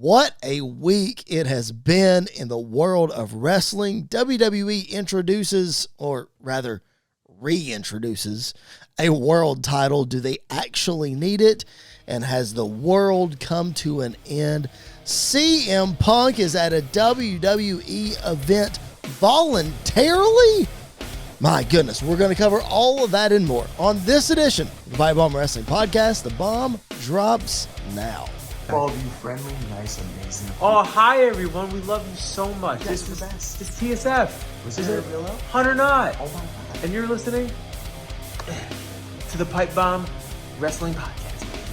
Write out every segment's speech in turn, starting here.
What a week it has been in the world of wrestling. WWE introduces, or rather reintroduces, a world title. Do they actually need it? And has the world come to an end? CM Punk is at a WWE event voluntarily? My goodness, we're going to cover all of that and more on this edition of the Pipe Bomb Wrestling Podcast. The bomb drops now. All of you friendly, nice, amazing. Oh, hi everyone. We love you so much. This is the best. It's TSF. Was Is it it real though? 100 not? Oh my god. And you're listening to the Pipe Bomb Wrestling Podcast, baby.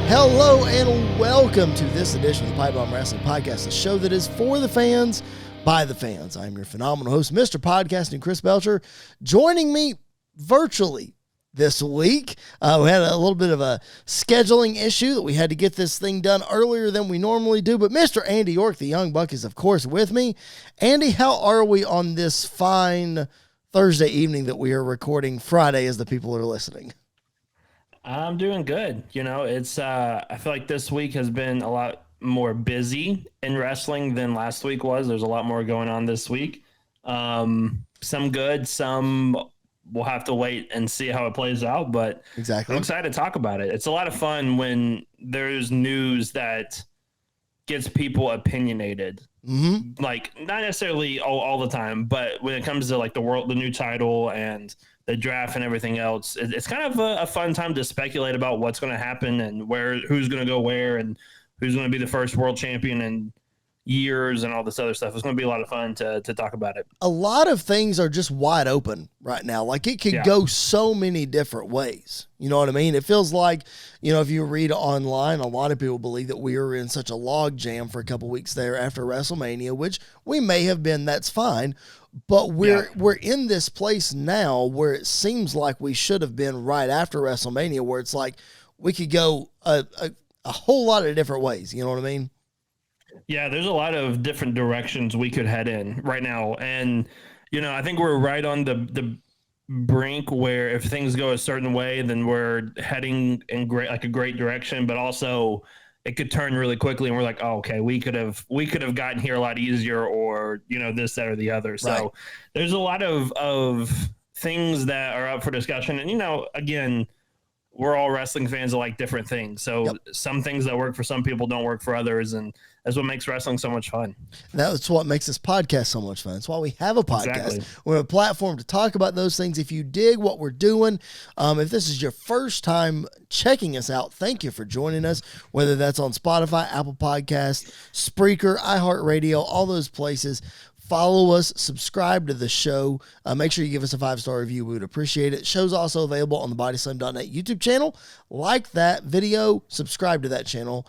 Hello and welcome to this edition of the Pipe Bomb Wrestling Podcast, a show that is for the fans, by the fans. I'm your phenomenal host, Mr. Podcasting Chris Belcher. Joining me virtually this week, we had a little bit of a scheduling issue that we had to get this thing done earlier than we normally do, but Mr. Andy York, the Young Buck, is of course with me. Andy, how are we on this fine Thursday evening that we are recording Friday as the people are listening? I'm doing good. You know, it's I feel like this week has been a lot more busy in wrestling than last week was. There's a lot more going on this week. Some good, some we'll have to wait and see how it plays out, but exactly. I'm excited to talk about it. It's a lot of fun when there's news that gets people opinionated. Mm-hmm. Like not necessarily all the time, but when it comes to like the new title and the draft and everything else, it's kind of a fun time to speculate about what's going to happen and who's going to go where and who's going to be the first world champion in years and all this other stuff. It's going to be a lot of fun to talk about it. A lot of things are just wide open right now. Like it could go so many different ways. You know what I mean? It feels like, you know, if you read online, a lot of people believe that we were in such a log jam for a couple weeks there after WrestleMania, which we may have been. That's fine. But we're in this place now where it seems like we should have been right after WrestleMania, where it's like we could go a whole lot of different ways. You know what I mean? Yeah, there's a lot of different directions we could head in right now. And, you know, I think we're right on the brink where if things go a certain way, then we're heading in a great direction, but also it could turn really quickly and we're like, oh, okay, we could have gotten here a lot easier, or, you know, this, that, or the other. So right. There's a lot of things that are up for discussion. And, you know, again, we're all wrestling fans that like different things. So some things that work for some people don't work for others. And that's what makes wrestling so much fun. That's what makes this podcast so much fun. That's why we have a podcast. Exactly. We have a platform to talk about those things. If you dig what we're doing, if this is your first time checking us out, thank you for joining us, whether that's on Spotify, Apple Podcasts, Spreaker, iHeartRadio, all those places. Follow us, subscribe to the show. Make sure you give us a 5-star review. We would appreciate it. Show's also available on the BodySlam.net YouTube channel. Like that video, subscribe to that channel.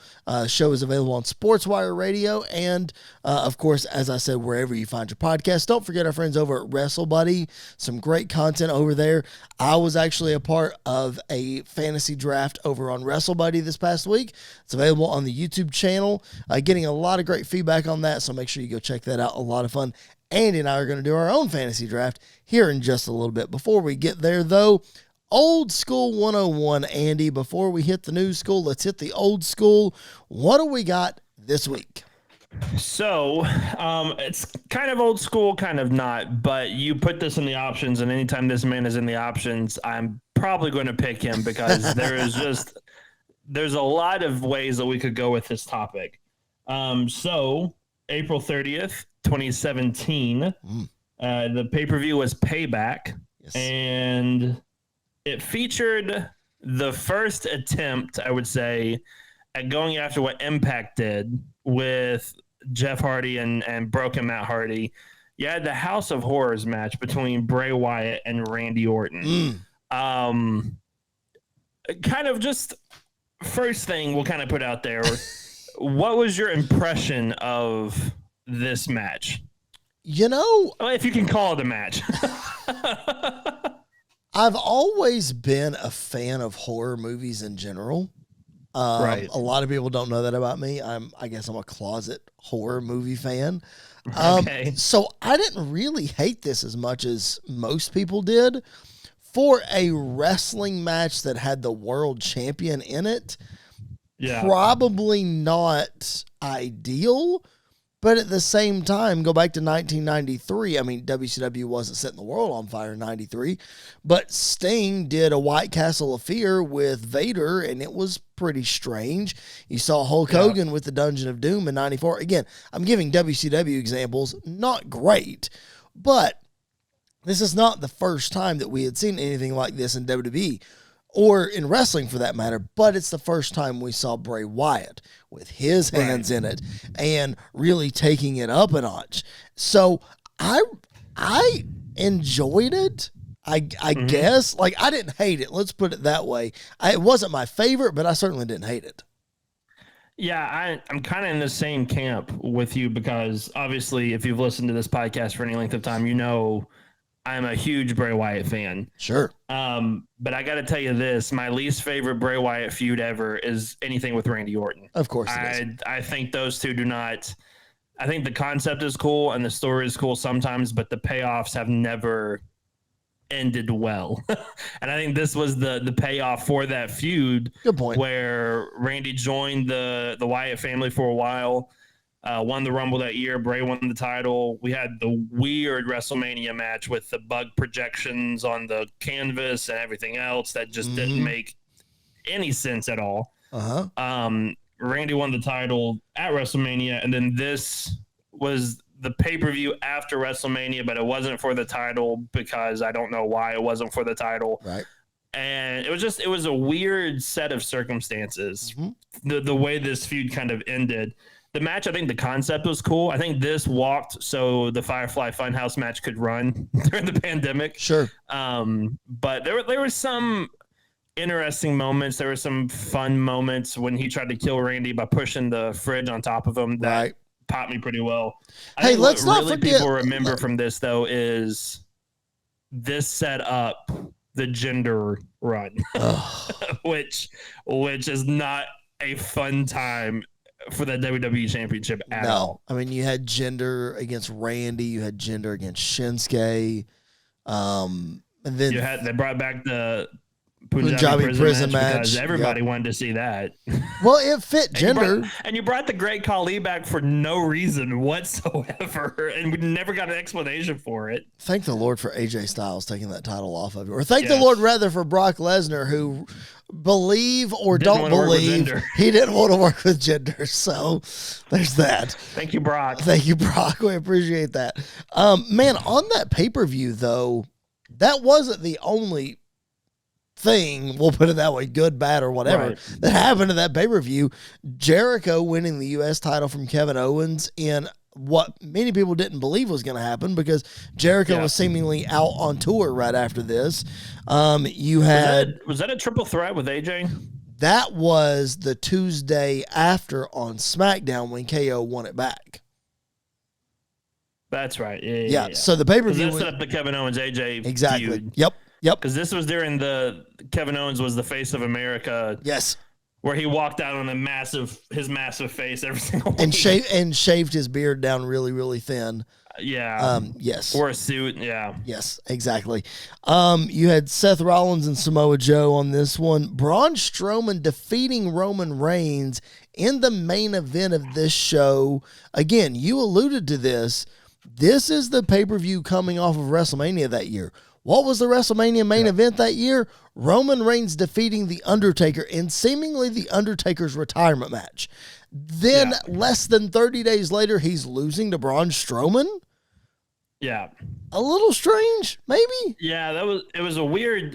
Show is available on SportsWire Radio and, of course, as I said, wherever you find your podcast. Don't forget our friends over at WrestleBuddy. Some great content over there. I was actually a part of a fantasy draft over on WrestleBuddy this past week. It's available on the YouTube channel. Getting a lot of great feedback on that, so make sure you go check that out. A lot of fun. Andy and I are going to do our own fantasy draft here in just a little bit. Before we get there, though, old school 101, Andy. Before we hit the new school, let's hit the old school. What do we got this week? So it's kind of old school, kind of not, but you put this in the options, and anytime this man is in the options, I'm probably going to pick him because there's a lot of ways that we could go with this topic. So April 30th, 2017, the pay-per-view was Payback, and it featured the first attempt, I would say, at going after what Impact did with Jeff Hardy and Broken Matt Hardy. You had the House of Horrors match between Bray Wyatt and Randy Orton. Kind of just first thing we'll kind of put out there. What was your impression of this match? You know, if you can call it a match. I've always been a fan of horror movies in general. Right. A lot of people don't know that about me. I guess I'm a closet horror movie fan. Okay. So I didn't really hate this as much as most people did. For a wrestling match that had the world champion in it, Yeah. probably not ideal. But at the same time, go back to 1993. I mean, WCW wasn't setting the world on fire in 93, but Sting did a White Castle of Fear with Vader, and it was pretty strange. You saw Hulk Hogan with the Dungeon of Doom in 94. Again, I'm giving WCW examples, not great, but this is not the first time that we had seen anything like this in WWE. Or in wrestling for that matter, but it's the first time we saw Bray Wyatt with his hands in it and really taking it up a notch. So I enjoyed it. I guess, like, I didn't hate it. Let's put it that way. It wasn't my favorite, but I certainly didn't hate it. Yeah, I'm kind of in the same camp with you because obviously if you've listened to this podcast for any length of time, you know I'm a huge Bray Wyatt fan. Sure. But I got to tell you this, my least favorite Bray Wyatt feud ever is anything with Randy Orton. Of course it is. I think those two do not, I think the concept is cool and the story is cool sometimes, but the payoffs have never ended well. And I think this was the payoff for that feud. Good point. Where Randy joined the Wyatt family for a while. Won the Rumble that year. Bray won the title. We had the weird WrestleMania match with the bug projections on the canvas and everything else that just didn't make any sense at all. Randy won the title at WrestleMania, and then this was the pay-per-view after WrestleMania, but it wasn't for the title because I don't know why it wasn't for the title. Right. And it was a weird set of circumstances, the way this feud kind of ended. The match, I think the concept was cool. I think this walked so the Firefly Funhouse match could run during the pandemic. Sure. But there were some interesting moments. There were some fun moments when he tried to kill Randy by pushing the fridge on top of him. That popped me pretty well. Hey, let's not forget. People remember from this, though, is this set up the gender run, which is not a fun time for the WWE Championship at all. I mean, you had gender against Randy, you had gender against Shinsuke, and then they brought back the Punjabi prison match because everybody wanted to see that. Well, it fit gender. And you brought the Great Khali back for no reason whatsoever, and we never got an explanation for it. Thank the Lord for AJ Styles taking that title off of it. Or thank the Lord, rather, for Brock Lesnar, who believe or don't believe he didn't want to work with gender. So there's that. Thank you, Brock. Thank you, Brock. We appreciate that. Man, on that pay-per-view, though, that wasn't the only thing, we'll put it that way, good, bad, or whatever, that happened to that pay-per-view. Jericho winning the U.S. title from Kevin Owens in what many people didn't believe was going to happen because Jericho was seemingly out on tour right after this. You had... Was that a triple threat with AJ? That was the Tuesday after on SmackDown when KO won it back. That's right. Yeah. So the pay-per-view... That set up the Kevin Owens AJ feud. Yep. Because this was during the Kevin Owens was the face of America. Yes. Where he walked out on his massive face every single week. And shaved his beard down really, really thin. Yeah. Yes. Or a suit. Yeah. Yes, exactly. You had Seth Rollins and Samoa Joe on this one. Braun Strowman defeating Roman Reigns in the main event of this show. Again, you alluded to this. This is the pay-per-view coming off of WrestleMania that year. What was the WrestleMania main event that year? Roman Reigns defeating The Undertaker in seemingly The Undertaker's retirement match. Then, less than 30 days later, he's losing to Braun Strowman? Yeah. A little strange, maybe? Yeah, this was a weird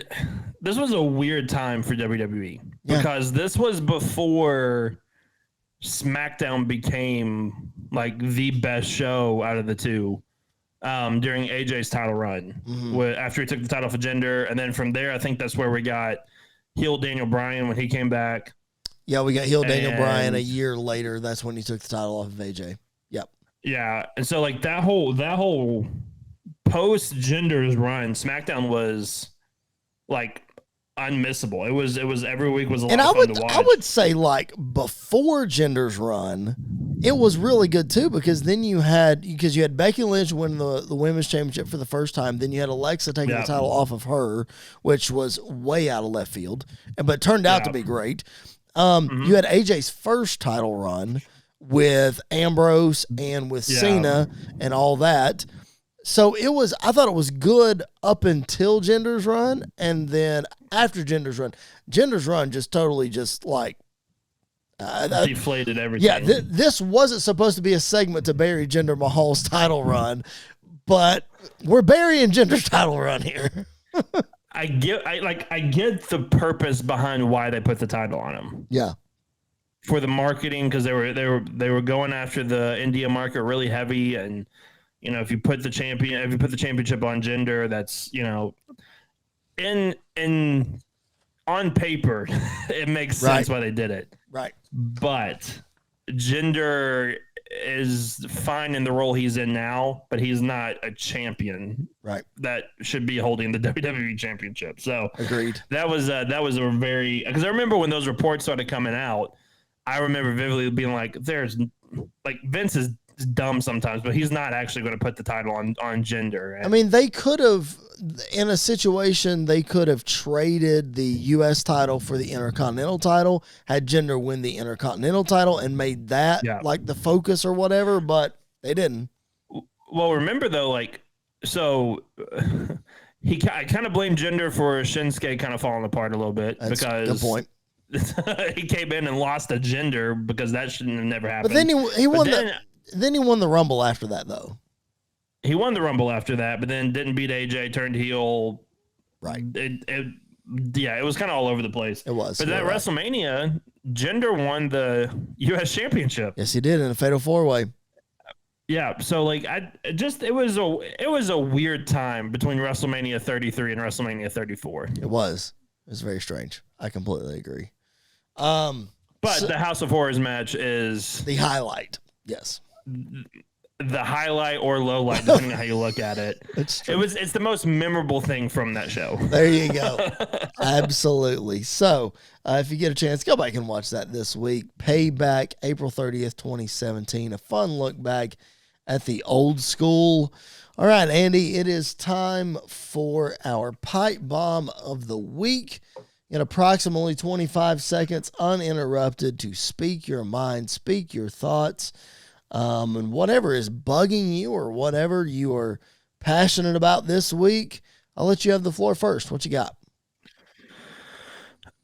time for WWE because this was before SmackDown became like the best show out of the two. During AJ's title run, after he took the title for gender, and then from there, I think that's where we got heel Daniel Bryan when he came back. Yeah, we got heel Daniel Bryan a year later. That's when he took the title off of AJ. Yep. Yeah, and so like that whole post genders run, SmackDown was like unmissable. It was every week was a lot And of fun to watch. I would say like before Jinder's run, it was really good too because then you had Becky Lynch win the women's championship for the first time. Then you had Alexa taking the title off of her, which was way out of left field, but turned out to be great. You had AJ's first title run with Ambrose and with Cena and all that. So I thought it was good up until Jinder's run, and then after Jinder's run just totally just like deflated everything. Yeah, this wasn't supposed to be a segment to bury Jinder Mahal's title run, but we're burying Jinder's title run here. I get the purpose behind why they put the title on him. Yeah. For the marketing, because they were going after the India market really heavy, and if you put the championship on Jinder, that's on paper it makes sense why they did it. Right. But Jinder is fine in the role he's in now, but he's not a champion. Right. That should be holding the WWE championship. So agreed. That was a very, because I remember when those reports started coming out, I remember vividly being like, Vince is dumb sometimes, but he's not actually going to put the title on Jinder. And, I mean, they could have, in a situation, they could have traded the U.S. title for the Intercontinental title, had Jinder win the Intercontinental title, and made that like the focus or whatever, but they didn't. Well, remember though, I kind of blame Jinder for Shinsuke kind of falling apart a little bit. That's because a good point. He came in and lost to Jinder because that shouldn't have never happened. But then he won then he won the Rumble after that, though. He won the Rumble after that, but then didn't beat AJ, turned heel. Right. It was kind of all over the place. It was. But that WrestleMania, Jinder won the U.S. Championship. Yes, he did in a Fatal 4-Way. Yeah, so it was a weird time between WrestleMania 33 and WrestleMania 34. It was very strange. I completely agree. But the House of Horrors match is the highlight. Yes. The highlight or low light, depending on how you look at it. It's true. It's the most memorable thing from that show. There you go. Absolutely. So if you get a chance, go back and watch that this week. Payback, April 30th, 2017. A fun look back at the old school. All right, Andy, it is time for our pipe bomb of the week. In approximately 25 seconds, uninterrupted, to speak your mind, speak your thoughts, and whatever is bugging you or whatever you are passionate about this week. I'll let you have the floor first. What you got?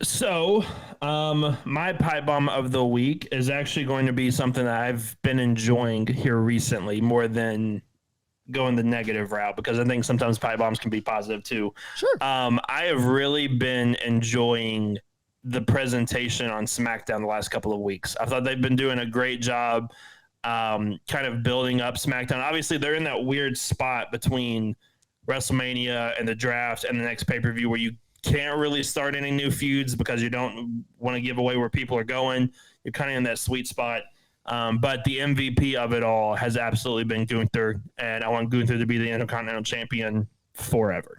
So, my pipe bomb of the week is actually going to be something that I've been enjoying here recently more than going the negative route, because I think sometimes pipe bombs can be positive too. Sure. I have really been enjoying the presentation on SmackDown the last couple of weeks. I thought they've been doing a great job kind of building up SmackDown. Obviously, they're in that weird spot between WrestleMania and the draft and the next pay-per-view where you can't really start any new feuds because you don't want to give away where people are going. You're kind of in that sweet spot. But the MVP of it all has absolutely been Gunther, and I want Gunther to be the Intercontinental Champion forever.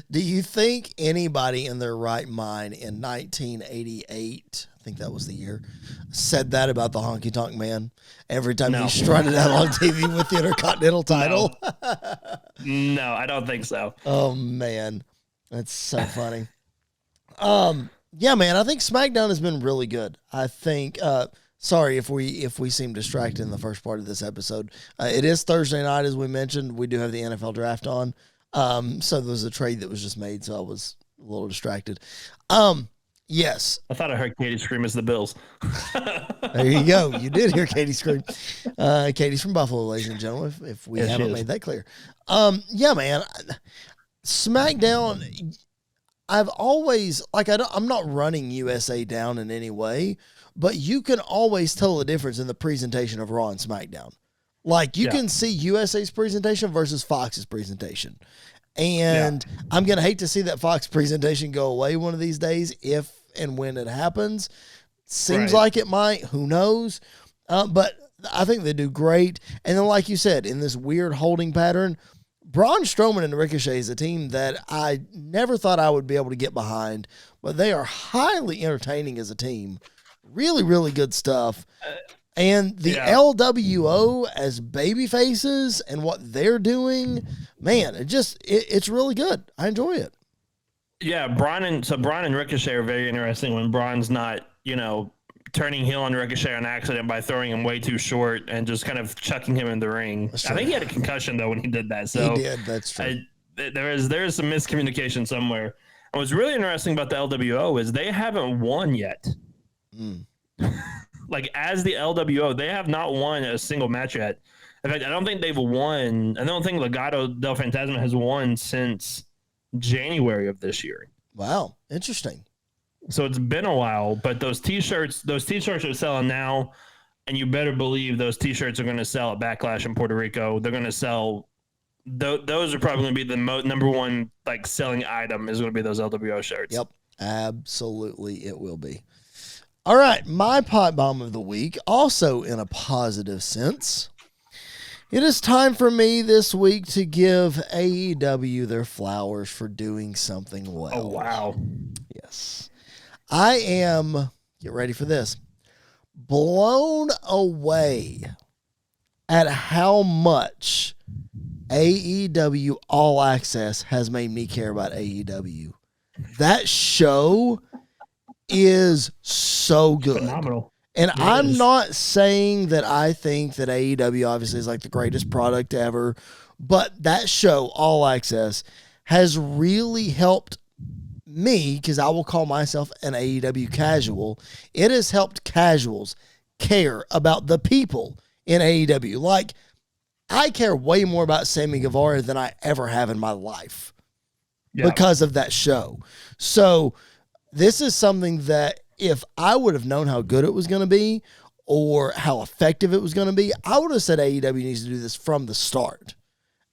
Do you think anybody in their right mind in 1988, I think that was the year, said that about the Honky Tonk Man every time he strutted out on TV with the Intercontinental title? No, I don't think so. Oh, man. That's so funny. Yeah, man, I think SmackDown has been really good. I think, sorry if we seem distracted in the first part of this episode. It is Thursday night, as we mentioned. We do have the NFL draft on. So there was a trade that was just made, so I was a little distracted. Yes. I thought I heard Katie scream as the Bills. There you go. You did hear Katie scream. Katie's from Buffalo, ladies and gentlemen, if we haven't made that clear. Yeah, man. SmackDown, I've always, I'm not running USA down in any way, but you can always tell the difference in the presentation of Raw and SmackDown. You can see USA's presentation versus Fox's presentation. And I'm going to hate to see that Fox presentation go away one of these days if and when it happens. Seems like it might. Who knows? But I think they do great. And then, like you said, in this weird holding pattern, Braun Strowman and Ricochet is a team that I never thought I would be able to get behind, but they are highly entertaining as a team. Really, really good stuff. And the LWO as baby faces and what they're doing, man, it's really good. I enjoy it. Yeah, Braun and Ricochet are very interesting when Braun's not, turning heel on Ricochet on accident by throwing him way too short and just kind of chucking him in the ring. I think he had a concussion though when he did that. So he did. That's true. There is some miscommunication somewhere. And what's really interesting about the LWO is they haven't won yet. Like as the LWO, they have not won a single match yet. In fact, I don't think they've won. I don't think Legado del Fantasma has won since January of this year. Wow, interesting. So it's been a while, but those t-shirts are selling now, and you better believe those t-shirts are going to sell at Backlash in Puerto Rico. They're going to sell. Those are probably going to be the number one like selling item is going to be those LWO shirts. Yep, absolutely, it will be. All right, my pipe bomb of the week, also in a positive sense. It is time for me this week to give AEW their flowers for doing something well. Oh wow! Yes. I am, get ready for this, blown away at how much AEW All Access has made me care about AEW. That show is so good. Phenomenal. And I'm not saying that I think that AEW obviously is like the greatest product ever, but that show, All Access, has really helped me, because I will call myself an AEW casual. It has helped casuals care about the people in AEW. Like, I care way more about Sammy Guevara than I ever have in my life because of that show. So this is something that if I would have known how good it was going to be or how effective it was going to be, I would have said AEW needs to do this from the start.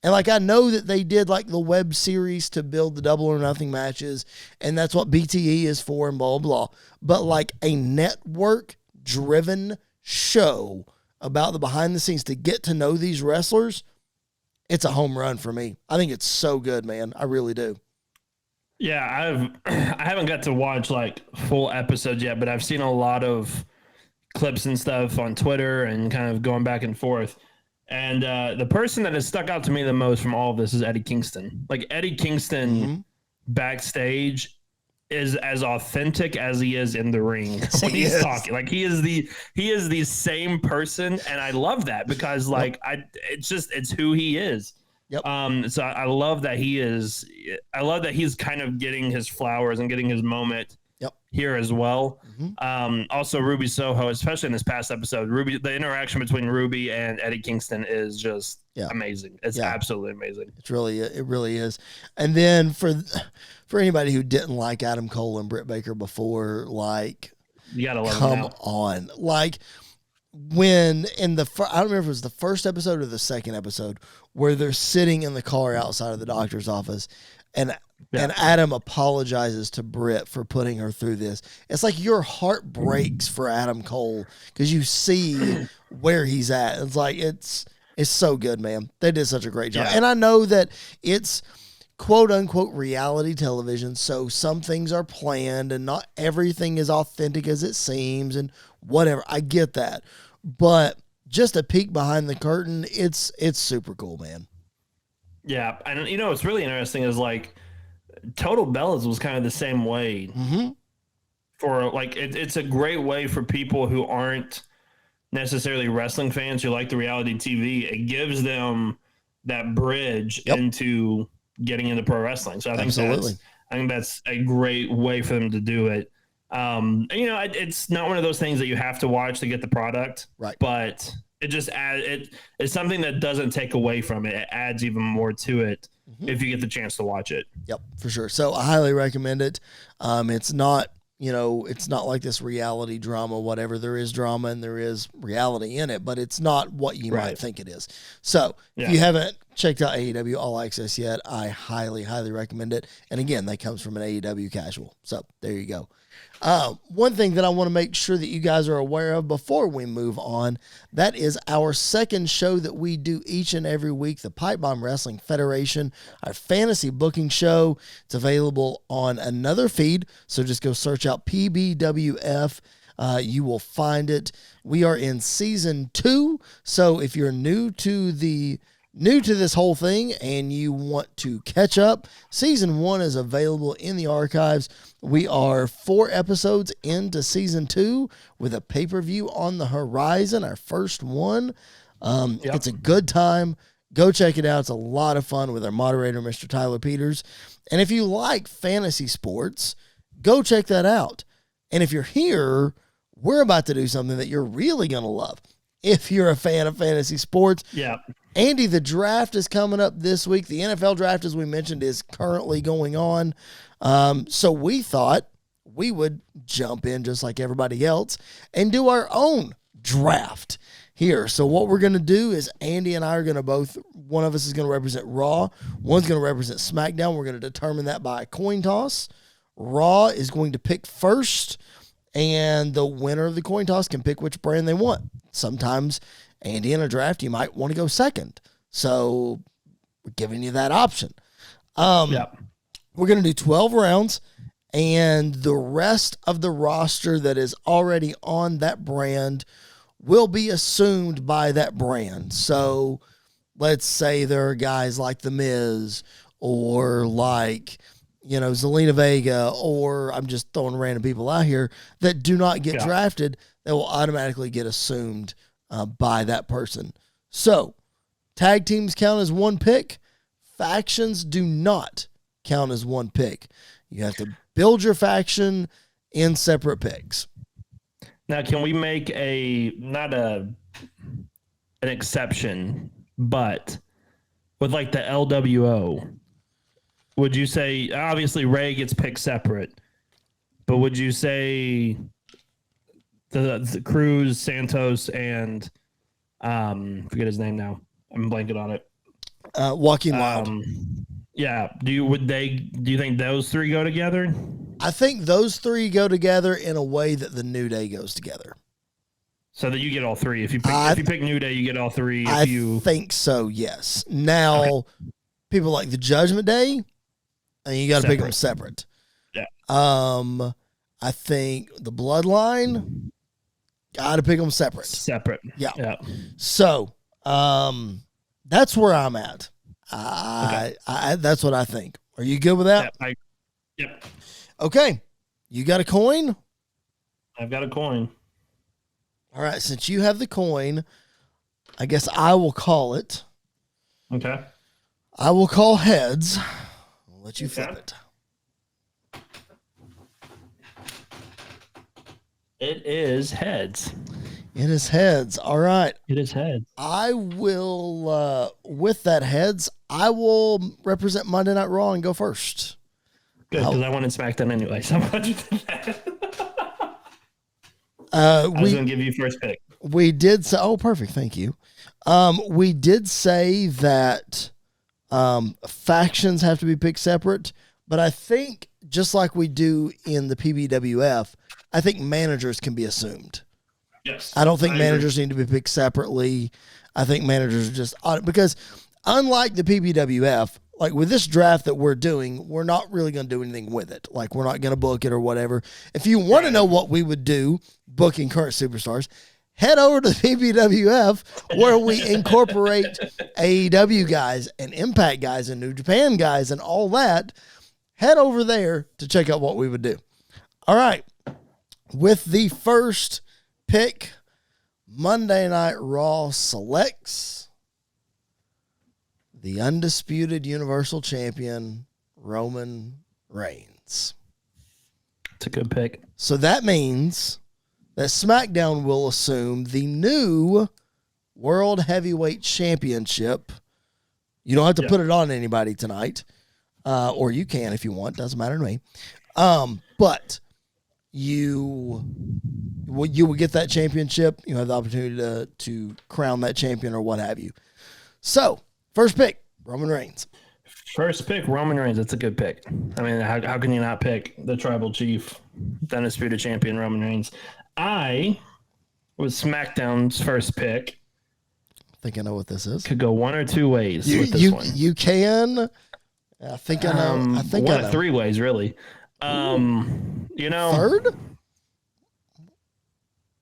And like, I know that they did like the web series to build the Double or Nothing matches, and that's what BTE is for and blah, blah, blah. But like a network driven show about the behind the scenes to get to know these wrestlers, it's a home run for me. I think it's so good, man. I really do. Yeah, I haven't got to watch like full episodes yet, but I've seen a lot of clips and stuff on Twitter and kind of going back and forth. And the person that has stuck out to me the most from all of this is Eddie Kingston. Like Eddie Kingston backstage is as authentic as he is in the ring when he's talking. Like he is the same person, and I love that because like it's who he is. Yep. So I love that he's kind of getting his flowers and getting his moment here as well. Also Ruby Soho, especially in this past episode, the interaction between Ruby and Eddie Kingston is just amazing. It's absolutely amazing. It really is. And then for anybody who didn't like Adam Cole and Britt Baker before, like, you gotta love come on. Like when I don't remember if it was the first episode or the second episode where they're sitting in the car outside of the doctor's office and Adam apologizes to Britt for putting her through this. It's like your heart breaks for Adam Cole because you see where he's at. It's like it's so good, man. They did such a great job. And I know that it's quote unquote reality television, so some things are planned and not everything is authentic as it seems and whatever. I get that. But just a peek behind the curtain, it's super cool, man. Yeah, and you know what's really interesting is like Total Bellas was kind of the same way. For like it's a great way for people who aren't necessarily wrestling fans who like the reality TV. It gives them that bridge into getting into pro wrestling. So I think that's a great way for them to do it. And, you know, it's not one of those things that you have to watch to get the product, right? But it just it's something that doesn't take away from it. It adds even more to it if you get the chance to watch it. Yep, for sure. So I highly recommend it. It's not, you know, it's not like this reality drama, whatever. There is drama and there is reality in it, but it's not what you might think it is. So if you haven't checked out AEW All Access yet, I highly, highly recommend it. And again, that comes from an AEW casual. So there you go. One thing that I want to make sure that you guys are aware of before we move on, that is our second show that we do each and every week, the Pipe Bomb Wrestling Federation, our fantasy booking show. It's available on another feed, so just go search out PBWF. You will find it. We are in season 2, so if you're new to this whole thing and you want to catch up, season 1 is available in the archives. We are 4 episodes into season 2 with a pay-per-view on the horizon, our first one. It's a good time. Go check it out. It's a lot of fun with our moderator, Mr. Tyler Peters. And if you like fantasy sports, go check that out. And if you're here, we're about to do something that you're really going to love. If you're a fan of fantasy sports. Yeah. Andy, the draft is coming up this week. The NFL draft, as we mentioned, is currently going on. So we thought we would jump in just like everybody else and do our own draft here. So what we're going to do is Andy and I are going to one of us is going to represent Raw. One's going to represent SmackDown. We're going to determine that by a coin toss. Raw is going to pick first, and the winner of the coin toss can pick which brand they want. Sometimes, Andy, in a draft, you might want to go second. So we're giving you that option. We're going to do 12 rounds, and the rest of the roster that is already on that brand will be assumed by that brand. So let's say there are guys like The Miz or like, Zelina Vega, or I'm just throwing random people out here that do not get drafted, that will automatically get assumed by that person. So tag teams count as one pick. Factions do not count as one pick. You have to build your faction in separate picks. Now, can we make an exception, but with like the LWO, would you say, obviously Ray gets picked separate, but would you say the Cruz, Santos, and forget his name now, I'm blanking on it. Joaquin Wild. Yeah. Do you think those 3 go together? I think those 3 go together in a way that the New Day goes together. So that you get all 3. If you pick New Day, you get all 3. I think so, yes. Now, people like the Judgment Day, and you got to pick them separate. Yeah. I think the Bloodline, got to pick them separate. Yeah. So, that's where I'm at. That's what I think. Are you good with that? Yep. Okay. You got a coin? I've got a coin. All right. Since you have the coin, I guess I will call it. Okay. I will call heads. I'll let you flip it. It is heads. It is heads. All right. It is heads. I will, with that heads, I will represent Monday Night Raw and go first. Good, because I wanted SmackDown anyway. So I'm glad you did that. I was going to give you first pick. We did say, oh, perfect. Thank you. We did say that factions have to be picked separate, but I think just like we do in the PBWF, I think managers can be assumed. Yes. I don't think managers need to be picked separately. I think managers are just because unlike the PBWF, like with this draft that we're doing, we're not really going to do anything with it. Like we're not going to book it or whatever. If you want to know what we would do booking current superstars, head over to the PBWF where we incorporate AEW guys and Impact guys and New Japan guys and all that. Head over there to check out what we would do. All right. With the first pick, Monday Night Raw selects the undisputed Universal Champion, Roman Reigns. It's a good pick. So that means that SmackDown will assume the new World Heavyweight Championship. You don't have to put it on anybody tonight, or you can if you want. Doesn't matter to me. But you will get that championship. You have the opportunity to crown that champion or what have you. So, first pick, Roman Reigns. First pick, Roman Reigns. That's a good pick. I mean, how can you not pick the tribal chief, the undisputed champion, Roman Reigns? I was SmackDown's first pick. I think I know what this is. Could go one or two ways with this one. You can. I think I know. I think one I know. of three ways, really. You know, Third?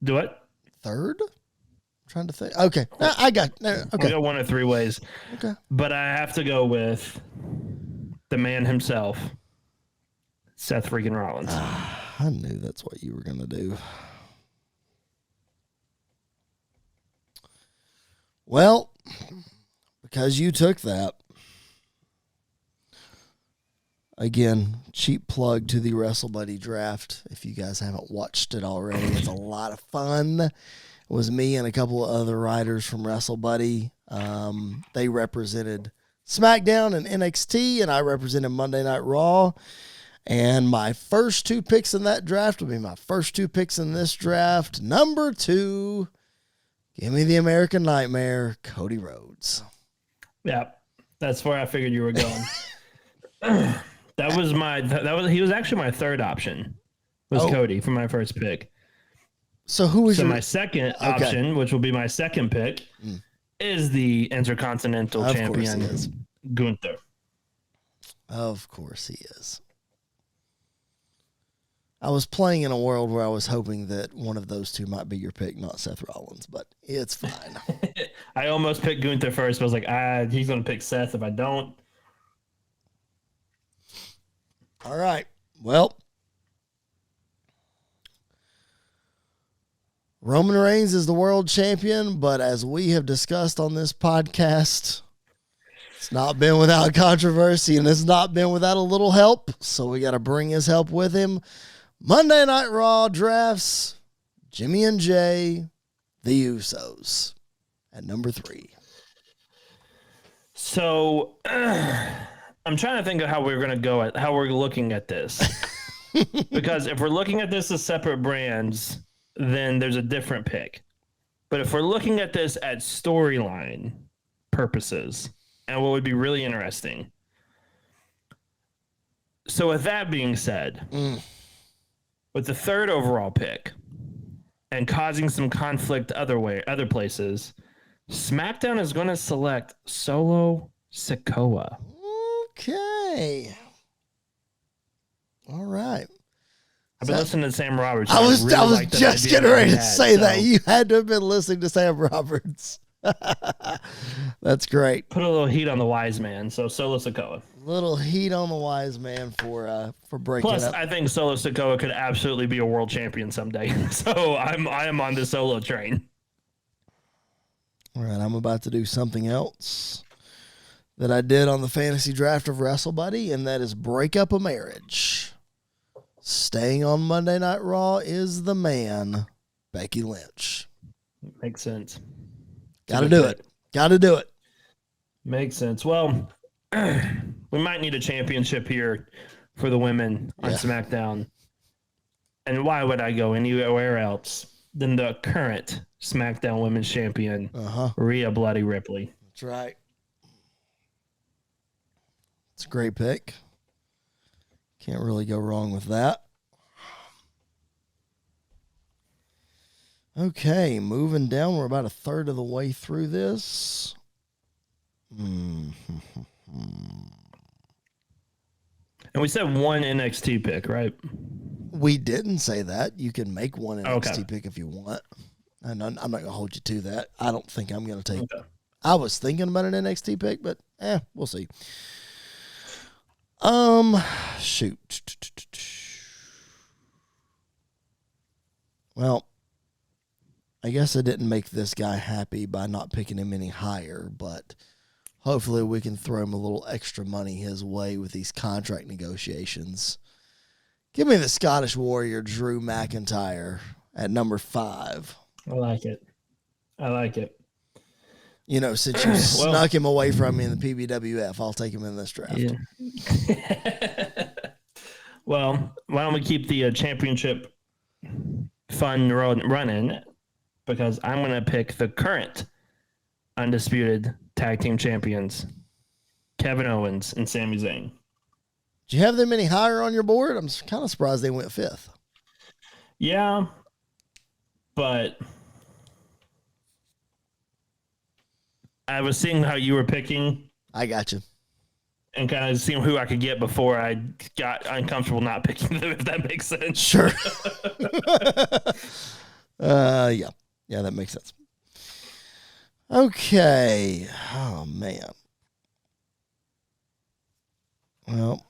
Do it. Third? I'm trying to think. Okay. I got. Okay. I'll go one of three ways. Okay. But I have to go with the man himself, Seth freaking Rollins. I knew that's what you were going to do. Well, because you took that, again, cheap plug to the WrestleBuddy draft. If you guys haven't watched it already, it's a lot of fun. It was me and a couple of other writers from WrestleBuddy. They represented SmackDown and NXT, and I represented Monday Night Raw. And my first two picks in that draft will be my first two picks in this draft. Number 2, give me the American Nightmare, Cody Rhodes. Yeah, that's where I figured you were going. He was actually my third option. Was Cody for my first pick. So who was my second option, which will be my second pick, is the Intercontinental Champion Gunther. Of course he is. I was playing in a world where I was hoping that one of those two might be your pick, not Seth Rollins, but it's fine. I almost picked Gunther first, but I was like, he's going to pick Seth if I don't. All right. Well, Roman Reigns is the world champion, but as we have discussed on this podcast, it's not been without controversy and it's not been without a little help. So we got to bring his help with him. Monday Night Raw drafts Jimmy and Jay, the Usos, at number 3. So I'm trying to think of how we're going to go at how we're looking at this. Because if we're looking at this as separate brands, then there's a different pick. But if we're looking at this at storyline purposes, and what would be really interesting. So with that being said, with the third overall pick and causing some conflict other places, SmackDown is going to select Solo Sikoa. Okay. All right. I've been listening to Sam Roberts. I was just getting ready to say that. You had to have been listening to Sam Roberts. That's great. Put a little heat on the wise man. So Solo Sikoa. Little heat on the wise man for breaking Plus, up. I think Solo Sikoa could absolutely be a world champion someday. So I am on the Solo train. All right, I'm about to do something else that I did on the fantasy draft of WrestleBuddy, and that is break up a marriage. Staying on Monday Night Raw is the man, Becky Lynch. Makes sense. Got to do it. Got to do it. Makes sense. Well, we might need a championship here for the women on SmackDown. And why would I go anywhere else than the current SmackDown Women's Champion, Rhea Bloody Ripley? That's right. It's a great pick. Can't really go wrong with that. Okay, moving down. We're about a third of the way through this. And we said one NXT pick, right? We didn't say that. You can make one NXT pick if you want. And I'm not going to hold you to that. I don't think I'm going to take... Okay. I was thinking about an NXT pick, but we'll see. Shoot. Well, I guess I didn't make this guy happy by not picking him any higher, but hopefully we can throw him a little extra money his way with these contract negotiations. Give me the Scottish Warrior, Drew McIntyre, at number 5. I like it. You know, since you snuck him away from me in the PBWF, I'll take him in this draft. Yeah. Well, why don't we keep the championship fun running? Because I'm going to pick the current undisputed tag team champions, Kevin Owens and Sami Zayn. Do you have them any higher on your board? I'm kind of surprised they went 5th. Yeah, but I was seeing how you were picking. I got you. And kind of seeing who I could get before I got uncomfortable not picking them, if that makes sense. Sure. Yeah. Yeah, that makes sense. Okay. Oh, man. Well,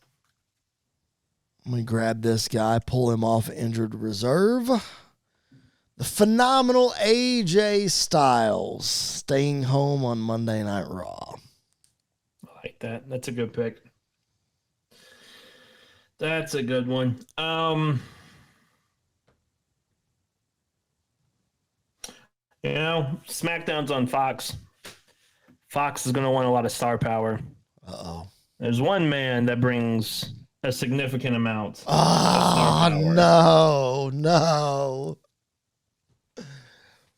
let me grab this guy, pull him off injured reserve. The phenomenal AJ Styles staying home on Monday Night Raw. I like that. That's a good pick. That's a good one. SmackDown's on Fox. Fox is going to want a lot of star power. Uh-oh. There's one man that brings a significant amount of star power. No.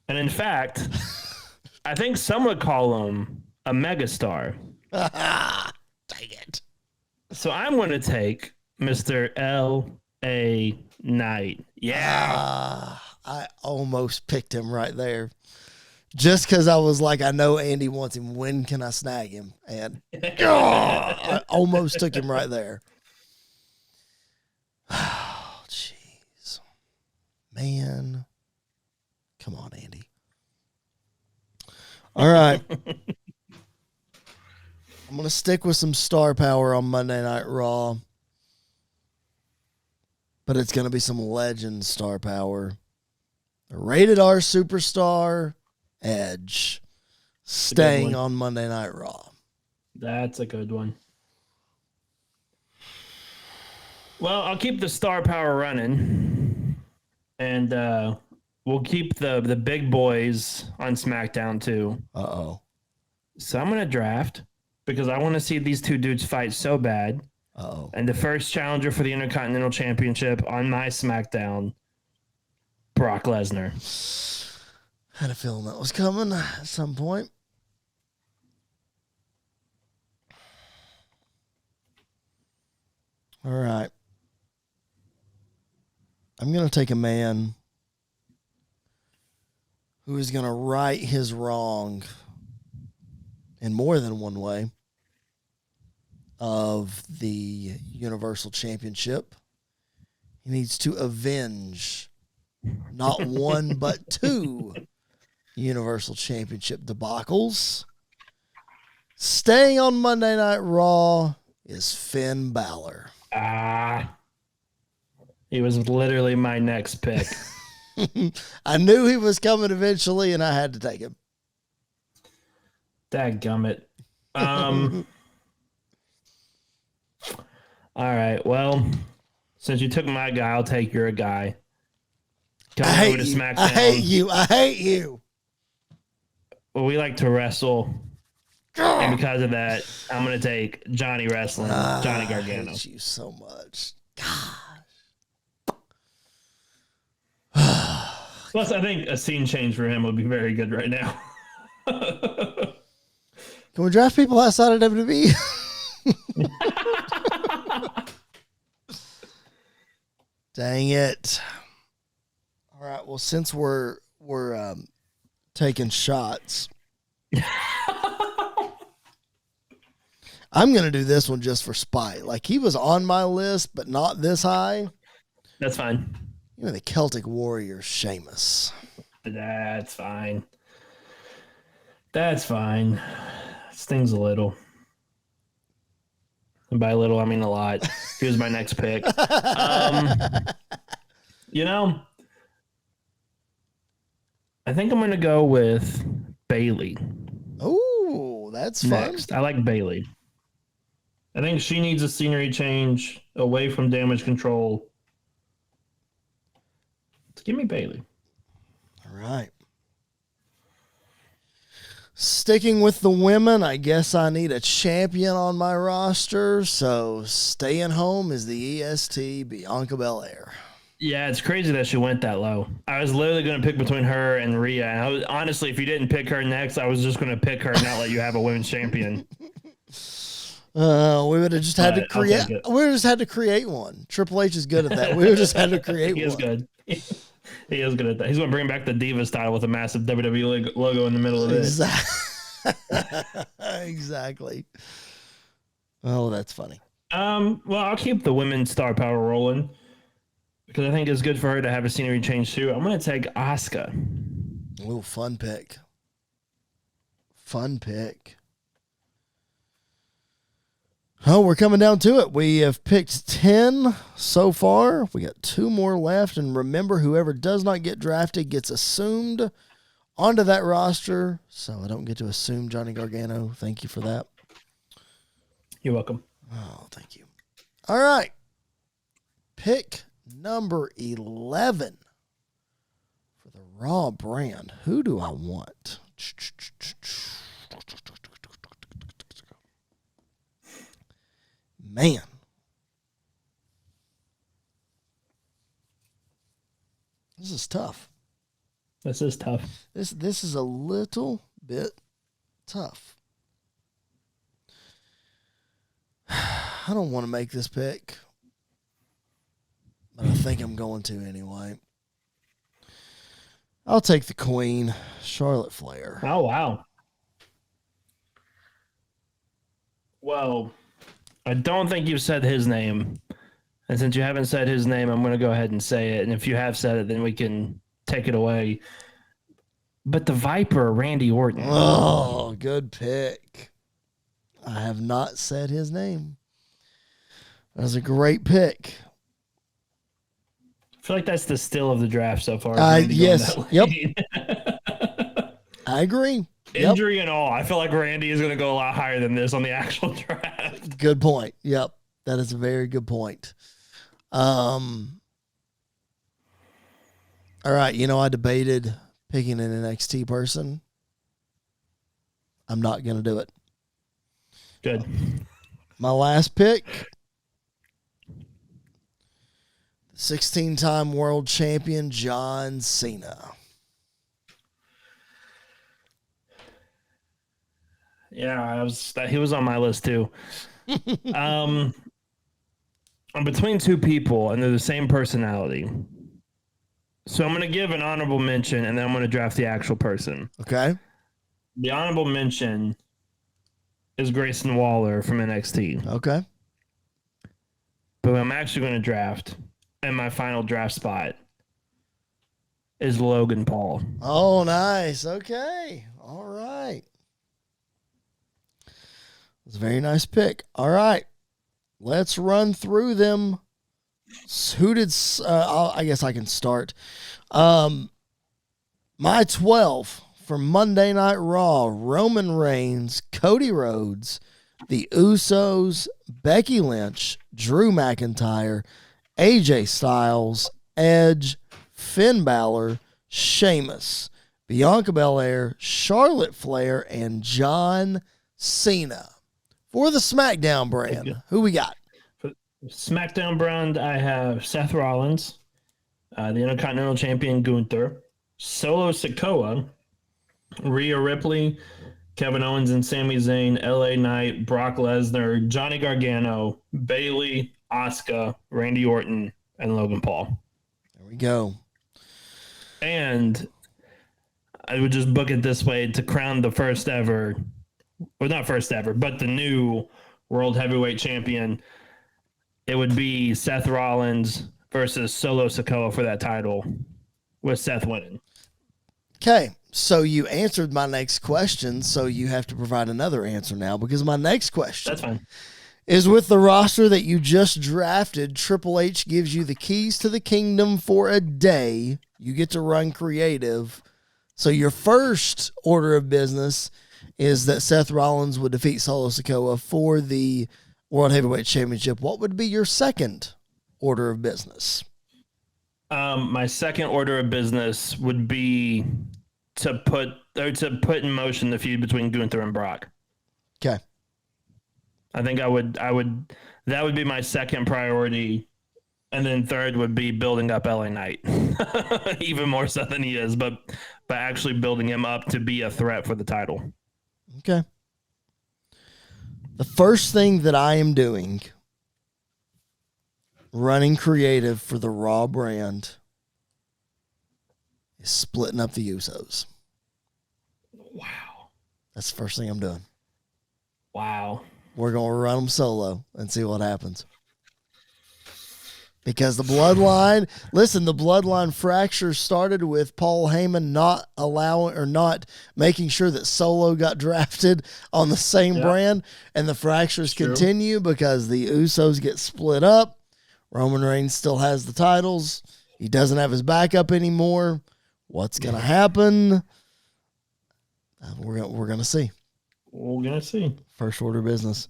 And in fact, I think some would call him a megastar. Dang it. So I'm going to take Mr. L.A. Knight. Yeah. I almost picked him right there. Just because I was like, I know Andy wants him. When can I snag him? And I almost took him right there. Oh, jeez. Man. Come on, Andy. All right. I'm going to stick with some star power on Monday Night Raw. But it's going to be some legend star power. A rated R superstar, Edge, staying on Monday Night Raw. That's a good one. Well, I'll keep the star power running. And we'll keep the big boys on SmackDown too. Uh-oh. So I'm going to draft because I want to see these two dudes fight so bad. Uh-oh. And the first challenger for the Intercontinental Championship on my SmackDown, Brock Lesnar. Had a feeling that was coming at some point. All right. I'm going to take a man who is going to right his wrong in more than one way of the Universal Championship. He needs to avenge not one, but 2 Universal Championship debacles. Staying on Monday Night Raw is Finn Balor. He was literally my next pick. I knew he was coming eventually, and I had to take him. Dadgummit. All right, well, since you took my guy, I'll take your guy. I hate you. I hate you. Well, we like to wrestle. And because of that, I'm going to take Johnny Wrestling, Johnny Gargano. I hate you so much. Plus, I think a scene change for him would be very good right now. Can we draft people outside of WWE? Dang it. All right, well, since we're taking shots, I'm going to do this one just for spite. Like, he was on my list, but not this high. That's fine. You know, the Celtic Warrior, Sheamus. That's fine. That's fine. Stings a little. And by a little, I mean a lot. He was my next pick. I think I'm going to go with Bayley. Oh, that's fun. Next. I like Bayley. I think she needs a scenery change away from Damage Control. Let's give me Bayley. All right. Sticking with the women, I guess I need a champion on my roster. So staying home is the EST Bianca Belair. Yeah, it's crazy that she went that low. I was literally going to pick between her and Rhea. And honestly, if you didn't pick her next, I was just going to pick her and not let you have a women's champion. We would have just had to But I'll create. take it. We would have just had to create one. Triple H is good at that. We would have just had to create He is one. good. He is good at that. He's going to bring back the Diva style with a massive WWE logo in the middle of it. Exactly. Oh, that's funny. Well, I'll keep the women's star power rolling because I think it's good for her to have a scenery change too. I'm going to take Asuka. Ooh, fun pick. Fun pick. Oh, we're coming down to it. We have picked 10 so far. We got 2 more left. And remember, whoever does not get drafted gets assumed onto that roster. So I don't get to assume Johnny Gargano. Thank you for that. You're welcome. Oh, thank you. All right. Pick number 11 for the Raw brand. Who do I want? Man. This is tough. This is tough. This is a little bit tough. I don't want to make this pick, but I think I'm going to anyway. I'll take the Queen, Charlotte Flair. Oh, wow. Well, I don't think you've said his name. And since you haven't said his name, I'm going to go ahead and say it. And if you have said it, then we can take it away. But the Viper, Randy Orton. Oh, good pick. I have not said his name. That was a great pick. I feel like that's the still of the draft so far. Yes. Yep. I agree. Injury and all. I feel like Randy is going to go a lot higher than this on the actual draft. Good point. Yep. That is a very good point. All right. You know, I debated picking an NXT person. I'm not going to do it. Good. My last pick, 16-time world champion John Cena. Yeah, he was on my list too. I'm between 2 people, and they're the same personality. So I'm going to give an honorable mention, and then I'm going to draft the actual person. Okay. The honorable mention is Grayson Waller from NXT. Okay. But I'm actually going to draft, and my final draft spot is Logan Paul. Oh, nice. Okay. All right. It's a very nice pick. All right. Let's run through them. Who did I guess I can start. My 12 for Monday Night Raw, Roman Reigns, Cody Rhodes, the Usos, Becky Lynch, Drew McIntyre, AJ Styles, Edge, Finn Balor, Sheamus, Bianca Belair, Charlotte Flair, and John Cena. For the SmackDown brand, who we got? For SmackDown brand, I have Seth Rollins, the Intercontinental Champion Gunther, Solo Sikoa, Rhea Ripley, Kevin Owens and Sami Zayn, LA Knight, Brock Lesnar, Johnny Gargano, Bayley, Asuka, Randy Orton, and Logan Paul. There we go. And I would just book it this way to crown the first ever, or not first ever, but the new World Heavyweight Champion. It would be Seth Rollins versus Solo Sikoa for that title, with Seth winning. Okay, so you answered my next question, so you have to provide another answer now, because my next question That's fine. is with the roster that you just drafted. Triple H gives you the keys to the kingdom for a day. You get to run creative. So your first order of business is that Seth Rollins would defeat Solo Sikoa for the World Heavyweight Championship. What would be your second order of business? My second order of business would be to put in motion the feud between Gunther and Brock. Okay. I think that would be my second priority. And then third would be building up LA Knight, even more so than he is, but actually building him up to be a threat for the title. Okay. The first thing that I am doing, running creative for the Raw brand, is splitting up the Usos. Wow. That's the first thing I'm doing. Wow. We're going to run them solo and see what happens. Because the bloodline fracture started with Paul Heyman not allowing or not making sure that Solo got drafted on the same brand. And the fractures continue because the Usos get split up. Roman Reigns still has the titles. He doesn't have his backup anymore. What's going to happen? We're going to see. We're going to see. First order business.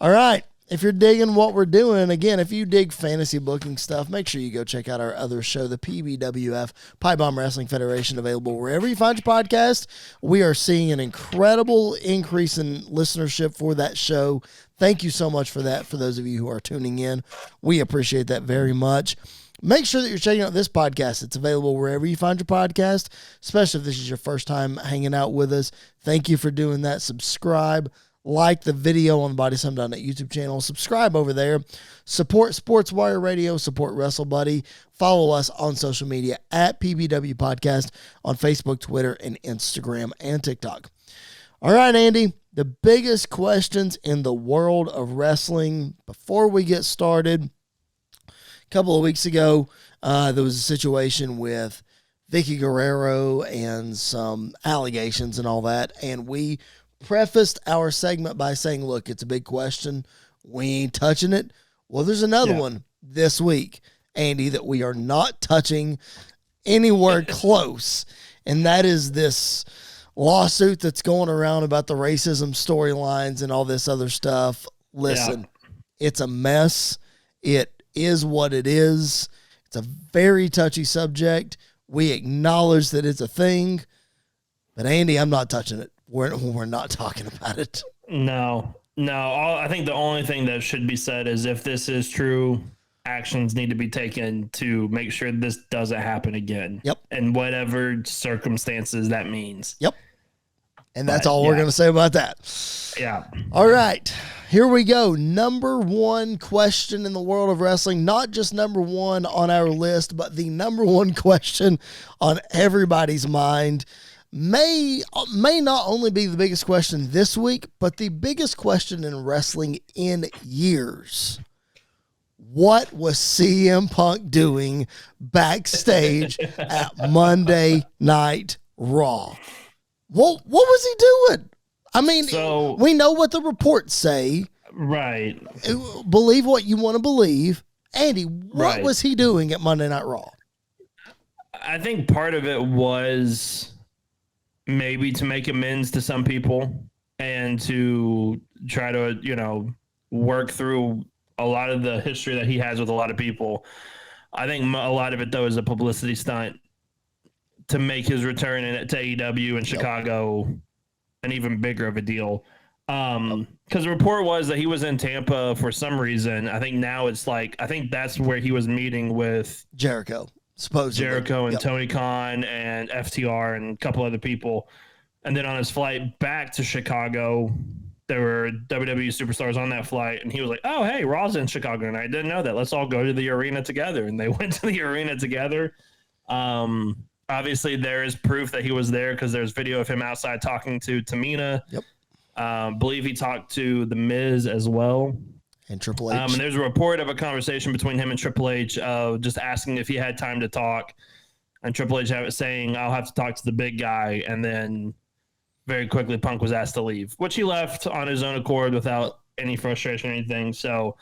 All right. If you're digging what we're doing, again, if you dig fantasy booking stuff, make sure you go check out our other show, the PBWF, Pipe Bomb Wrestling Federation, available wherever you find your podcast. We are seeing an incredible increase in listenership for that show. Thank you so much for that, for those of you who are tuning in. We appreciate that very much. Make sure that you're checking out this podcast. It's available wherever you find your podcast, especially if this is your first time hanging out with us. Thank you for doing that. Subscribe. Like the video on the BodySlam.net YouTube channel. Subscribe over there. Support Sports Wire Radio. Support Wrestle Buddy. Follow us on social media at PBW Podcast on Facebook, Twitter, and Instagram and TikTok. All right, Andy. The biggest questions in the world of wrestling. Before we get started, a couple of weeks ago, there was a situation with Vicky Guerrero and some allegations and all that, and we prefaced our segment by saying, look, it's a big question. We ain't touching it. Well, there's another one this week, Andy, that we are not touching anywhere close. And that is this lawsuit that's going around about the racism storylines and all this other stuff. Listen, it's a mess. It is what it is. It's a very touchy subject. We acknowledge that it's a thing. But, Andy, I'm not touching it. We're not talking about it. No. I think the only thing that should be said is if this is true, actions need to be taken to make sure this doesn't happen again. Yep. And whatever circumstances that means. Yep. And that's all we're going to say about that. Yeah. All right. Here we go. Number one question in the world of wrestling. Not just number one on our list, but the number one question on everybody's mind. May not only be the biggest question this week, but the biggest question in wrestling in years. What was CM Punk doing backstage at Monday Night Raw? What was he doing? I mean, we know what the reports say. Right. Believe what you want to believe. Andy, what was he doing at Monday Night Raw? I think part of it was maybe to make amends to some people and to try to, work through a lot of the history that he has with a lot of people. I think a lot of it, though, is a publicity stunt to make his return to AEW in Chicago an even bigger of a deal. Because the report was that he was in Tampa for some reason. I think now it's I think that's where he was meeting with Jericho. Supposedly. Jericho and Tony Khan and FTR and a couple other people. And then on his flight back to Chicago, there were WWE superstars on that flight. And he was like, oh, hey, Raw's in Chicago. And I didn't know that. Let's all go to the arena together. And they went to the arena together. Obviously, there is proof that he was there because there's video of him outside talking to Tamina. Yep. Believe he talked to The Miz as well. And Triple H. And there's a report of a conversation between him and Triple H, just asking if he had time to talk. And Triple H saying, I'll have to talk to the big guy. And then very quickly, Punk was asked to leave, which he left on his own accord without any frustration or anything. So,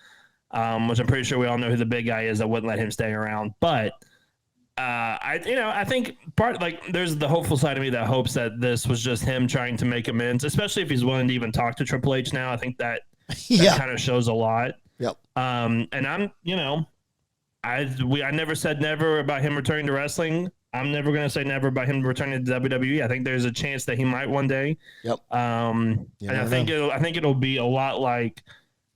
which I'm pretty sure we all know who the big guy is that wouldn't let him stay around. But I think there's the hopeful side of me that hopes that this was just him trying to make amends, especially if he's willing to even talk to Triple H now. I think that kind of shows a lot. Yep. And I'm, I never said never about him returning to wrestling. I'm never going to say never about him returning to WWE. I think there's a chance that he might one day. Yep. And I think it'll be a lot like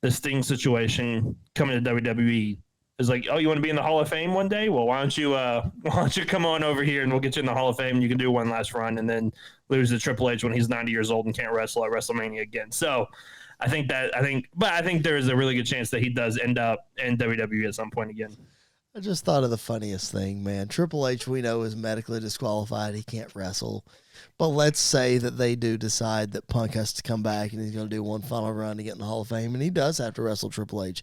the Sting situation coming to WWE. It's like, oh, you want to be in the Hall of Fame one day? Well, why don't you come on over here and we'll get you in the Hall of Fame and you can do one last run and then lose to Triple H when he's 90 years old and can't wrestle at WrestleMania again. So I think there is a really good chance that he does end up in WWE at some point again. I just thought of the funniest thing, man. Triple H, we know, is medically disqualified. He can't wrestle. But let's say that they do decide that Punk has to come back and he's going to do one final run to get in the Hall of Fame, and he does have to wrestle Triple H.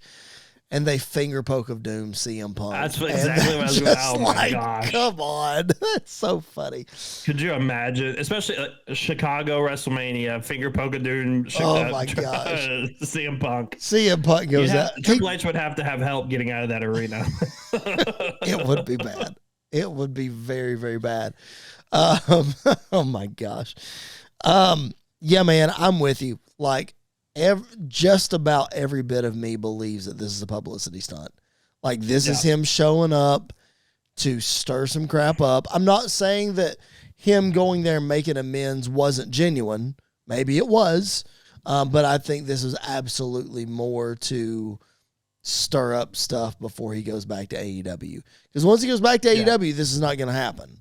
And they finger poke of doom CM Punk. That's exactly what I was going to. Oh my gosh! Come on, that's so funny. Could you imagine, especially Chicago WrestleMania, finger poke of doom? Oh my gosh! CM Punk. CM Punk goes out. Triple H would have to have help getting out of that arena. It would be bad. It would be very, very bad. Oh my gosh. Yeah, man, I'm with you. Like, just about every bit of me believes that this is a publicity stunt. Like, this is him showing up to stir some crap up. I'm not saying that him going there and making amends wasn't genuine. Maybe it was. But I think this is absolutely more to stir up stuff before he goes back to AEW. Because once he goes back to AEW, this is not going to happen.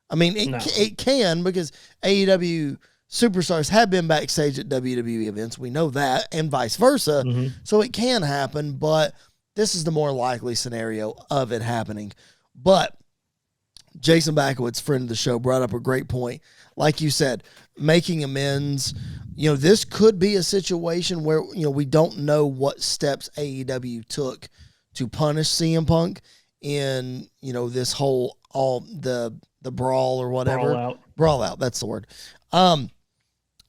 I mean, it can, because AEW superstars have been backstage at WWE events. We know that, and vice versa. Mm-hmm. So it can happen, but this is the more likely scenario of it happening. But Jason Backowitz, friend of the show, brought up a great point. Like you said, making amends. You know, this could be a situation where, you know, we don't know what steps AEW took to punish CM Punk in, you know, this whole the brawl or whatever. Brawl out, that's the word.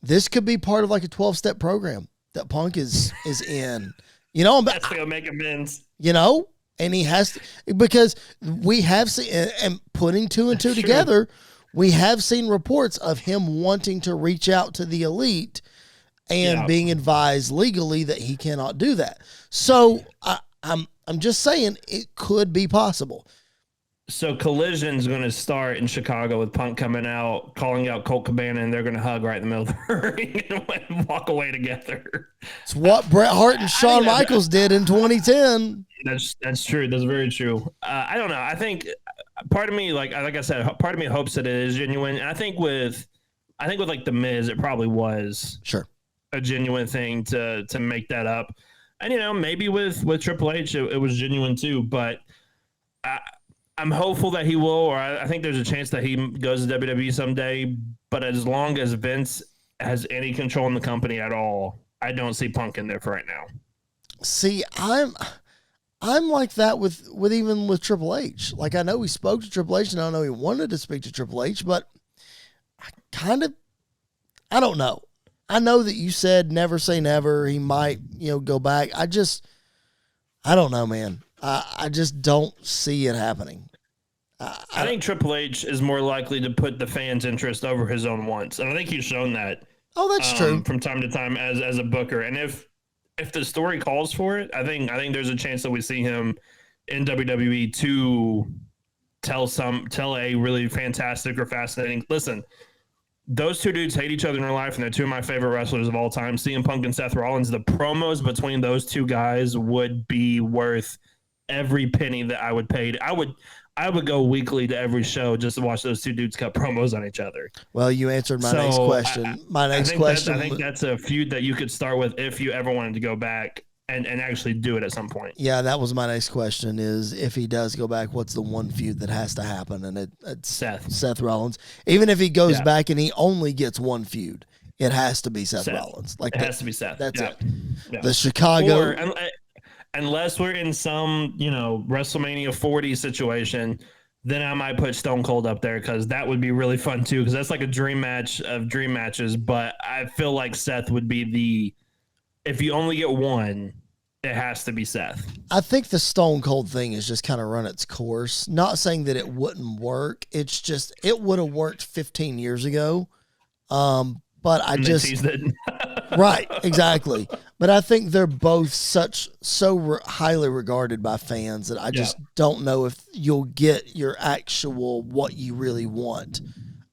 This could be part of like a 12-step program that Punk is in. You know, that's going to make amends. You know, and he has to, because we have seen, and putting two and two together, we have seen reports of him wanting to reach out to the elite and being advised legally that he cannot do that. So I'm just saying it could be possible. So Collision's going to start in Chicago with Punk coming out, calling out Colt Cabana, and they're going to hug right in the middle of the ring and walk away together. It's what Bret Hart and Shawn Michaels did in 2010. That's true. That's very true. I don't know. I think part of me, like I said, part of me hopes that it is genuine. And I think with like the Miz, it probably was a genuine thing to make that up. And you know, maybe with Triple H, it was genuine too. But I'm hopeful that he will, or I think there's a chance that he goes to WWE someday. But as long as Vince has any control in the company at all, I don't see Punk in there for right now. See, I'm like that with even with Triple H. Like, I know he spoke to Triple H, and I know he wanted to speak to Triple H, but I don't know. I know that you said never say never. He might, go back. I don't know, man. I just don't see it happening. I think Triple H is more likely to put the fans' interest over his own wants, and I think he's shown that. Oh, that's true. From time to time as a booker, and if the story calls for it, I think there's a chance that we see him in WWE to tell a really fantastic or fascinating. Listen, those two dudes hate each other in real life, and they're two of my favorite wrestlers of all time. CM Punk and Seth Rollins. The promos between those two guys would be worth every penny that I would pay. I would go weekly to every show just to watch those two dudes cut promos on each other. Well, you answered my next question. I think that's a feud that you could start with if you ever wanted to go back and actually do it at some point. Yeah, that was my next question is if he does go back, what's the one feud that has to happen? And it's Seth Rollins. Even if he goes back and he only gets one feud, it has to be Seth Rollins. Like it has to be Seth. That's it. Yeah. The Chicago... Unless we're in some, WrestleMania 40 situation, then I might put Stone Cold up there because that would be really fun too. Because that's like a dream match of dream matches. But I feel like Seth would be if you only get one, it has to be Seth. I think the Stone Cold thing has just kind of run its course. Not saying that it wouldn't work. It's just it would have worked 15 years ago. But I just right, exactly. But I think they're both so highly regarded by fans that I just don't know if you'll get your actual what you really want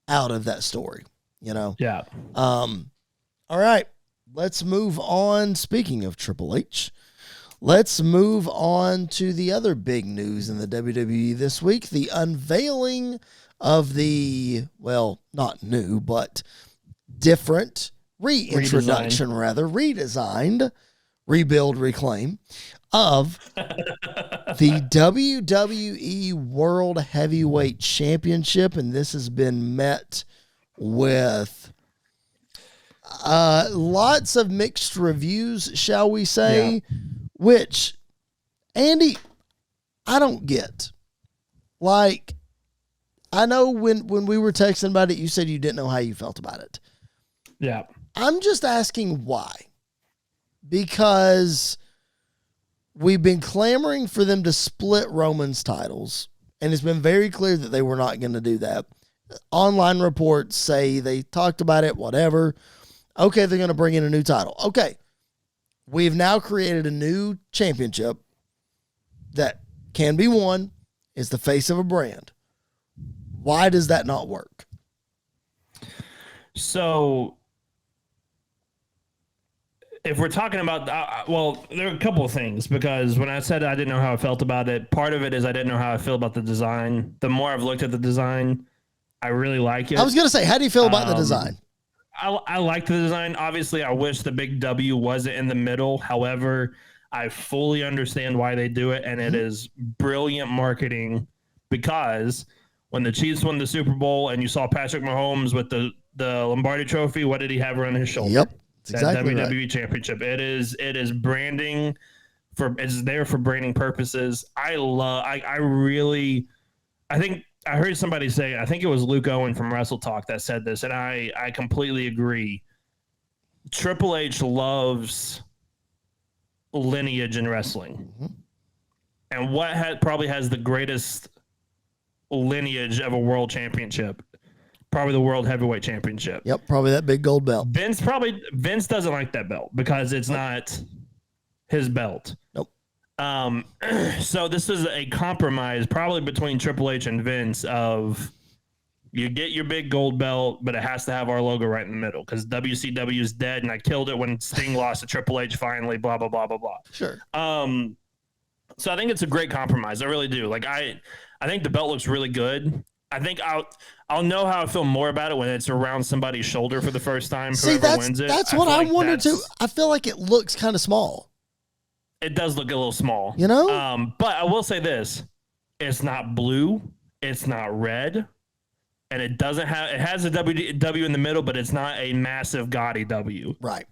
out of that story. Yeah. All right, let's move on. Speaking of Triple H, let's move on to the other big news in the WWE this week: the unveiling of the not new but different redesigned, rebuild, reclaim of the WWE World Heavyweight Championship. And this has been met with lots of mixed reviews, shall we say, which, Andy, I don't get. Like, I know when we were texting about it, you said you didn't know how you felt about it. Yeah. I'm just asking why. Because we've been clamoring for them to split Roman's titles, and it's been very clear that they were not going to do that. Online reports say they talked about it, whatever. Okay, they're going to bring in a new title. Okay. We've now created a new championship that can be won, is the face of a brand. Why does that not work? So, if we're talking about, well, there are a couple of things, because when I said I didn't know how I felt about it, part of it is I didn't know how I feel about the design. The more I've looked at the design, I really like it. I was going to say, how do you feel about the design? I like the design. Obviously, I wish the big W wasn't in the middle. However, I fully understand why they do it, and it is brilliant marketing, because when the Chiefs won the Super Bowl and you saw Patrick Mahomes with the Lombardi Trophy, what did he have around his shoulder? Yep, that exactly WWE right. Championship. It is branding it's there for branding purposes. I think I heard somebody say, I think it was Luke Owen from Wrestle Talk that said this, and I completely agree. Triple H loves lineage in wrestling. Mm-hmm. And what probably has the greatest lineage of a world championship? Probably the World Heavyweight Championship. Yep, probably that big gold belt. Vince doesn't like that belt because it's not his belt. Nope. So this is a compromise probably between Triple H and Vince of, you get your big gold belt, but it has to have our logo right in the middle, because WCW is dead, and I killed it when Sting lost to Triple H finally, blah, blah, blah, blah, blah. Sure. So I think it's a great compromise. I really do. Like, I think the belt looks really good. I think I'll know how I feel more about it when it's around somebody's shoulder for the first time. See, wins it. That's what I wondered too. I feel like it looks kind of small. It does look a little small, you know. But I will say this: it's not blue, it's not red, and it has a W in the middle, but it's not a massive gaudy W. Right.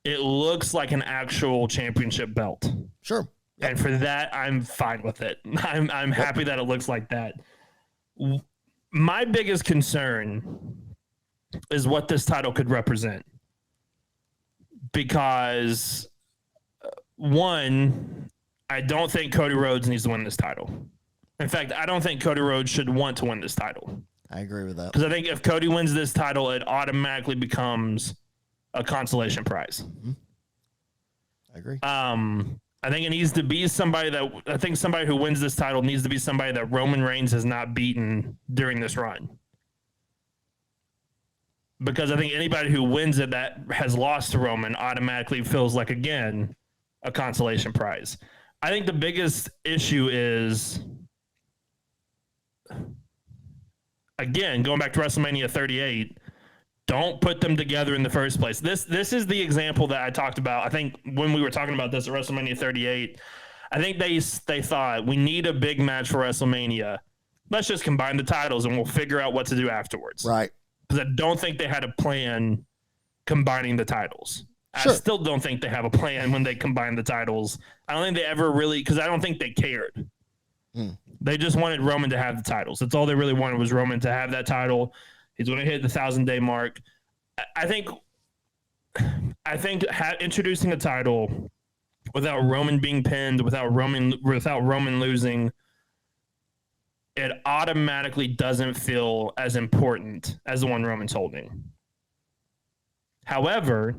It looks like an actual championship belt. Sure. Yep. And for that, I'm fine with it. I'm happy that it looks like that. My biggest concern is what this title could represent, because one, I don't think Cody Rhodes needs to win this title. In fact, I don't think Cody Rhodes should want to win this title. I agree with that. Because I think if Cody wins this title, it automatically becomes a consolation prize. Mm-hmm. I agree. I think it needs to be somebody who wins this title needs to be somebody that Roman Reigns has not beaten during this run. Because I think anybody who wins it that has lost to Roman automatically feels like, again, a consolation prize. I think the biggest issue is, again, going back to WrestleMania 38, don't put them together in the first place. This is the example that I talked about. I think when we were talking about this at WrestleMania 38, I think they thought, we need a big match for WrestleMania. Let's just combine the titles and we'll figure out what to do afterwards. Right. Because I don't think they had a plan combining the titles. Sure. I still don't think they have a plan when they combine the titles. I don't think they ever really, because I don't think they cared. They just wanted Roman to have the titles. That's all they really wanted, was Roman to have that title. He's going to hit the 1,000-day mark. I think introducing a title without Roman being pinned, without Roman losing, it automatically doesn't feel as important as the one Roman's holding. However,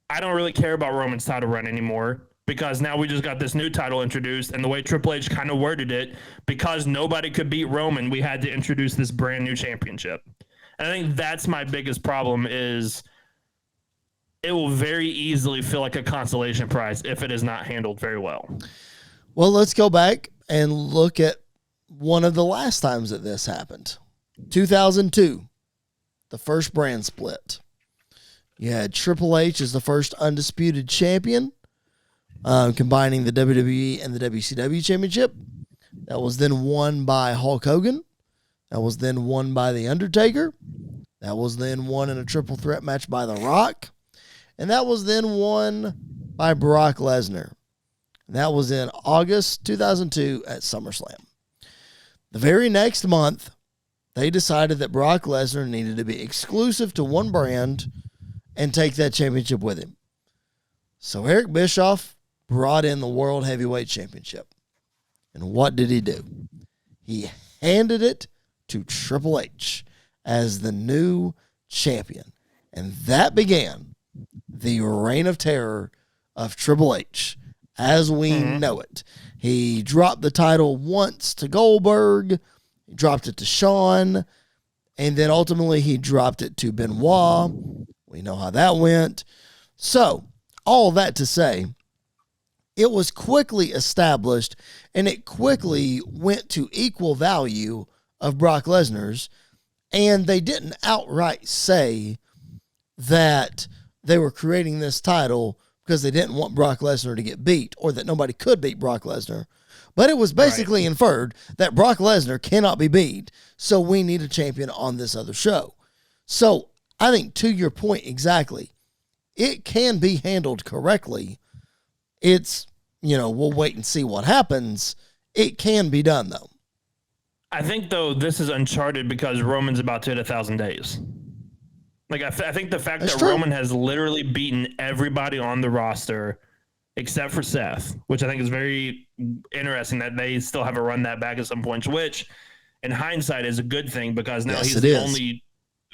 I don't really care about Roman's title run anymore, because now we just got this new title introduced, and the way Triple H kind of worded it, because nobody could beat Roman, we had to introduce this brand new championship. And I think that's my biggest problem, is it will very easily feel like a consolation prize if it is not handled very well. Well, let's go back and look at one of the last times that this happened. 2002, the first brand split. You had Triple H as the first undisputed champion, combining the WWE and the WCW championship. That was then won by Hulk Hogan. That was then won by The Undertaker. That was then won in a triple threat match by The Rock. And that was then won by Brock Lesnar. And that was in August 2002 at SummerSlam. The very next month, they decided that Brock Lesnar needed to be exclusive to one brand and take that championship with him. So Eric Bischoff brought in the World Heavyweight Championship. And what did he do? He handed it to Triple H as the new champion. And that began the reign of terror of Triple H as we know it. He dropped the title once to Goldberg, he dropped it to Shawn, and then ultimately he dropped it to Benoit. We know how that went. So, all that to say, it was quickly established and it quickly went to equal value of Brock Lesnar's, and they didn't outright say that they were creating this title because they didn't want Brock Lesnar to get beat or that nobody could beat Brock Lesnar. But it was basically inferred that Brock Lesnar cannot be beat, so we need a champion on this other show. So I think to your point exactly, it can be handled correctly. It's, we'll wait and see what happens. It can be done, though. I think, though, this is uncharted because Roman's about to hit 1,000 days. Like, I think the fact that Roman has literally beaten everybody on the roster except for Seth, which I think is very interesting that they still haven't run that back at some point, which in hindsight is a good thing because now he's the only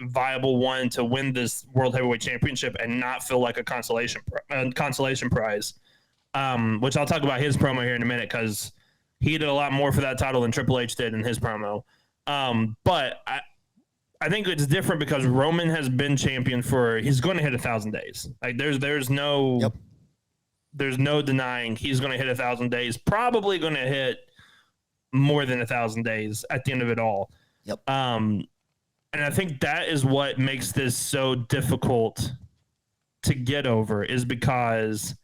viable one to win this World Heavyweight Championship and not feel like a consolation prize, which I'll talk about his promo here in a minute because he did a lot more for that title than Triple H did in his promo. But I think it's different because Roman has been champion he's going to hit 1,000 days. Like there's no denying he's going to hit 1,000 days, probably going to hit more than 1,000 days at the end of it all. Yep. And I think that is what makes this so difficult to get over is because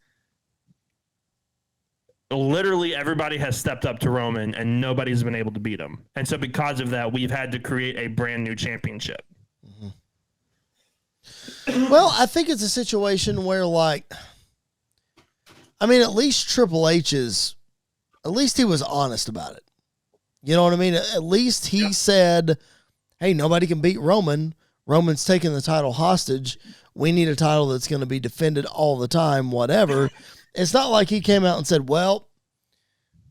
literally everybody has stepped up to Roman and nobody's been able to beat him. And so because of that, we've had to create a brand new championship. Well, I think it's a situation where at least Triple H at least he was honest about it. You know what I mean? At least he said, hey, nobody can beat Roman. Roman's taking the title hostage. We need a title that's going to be defended all the time, whatever. It's not like he came out and said, well,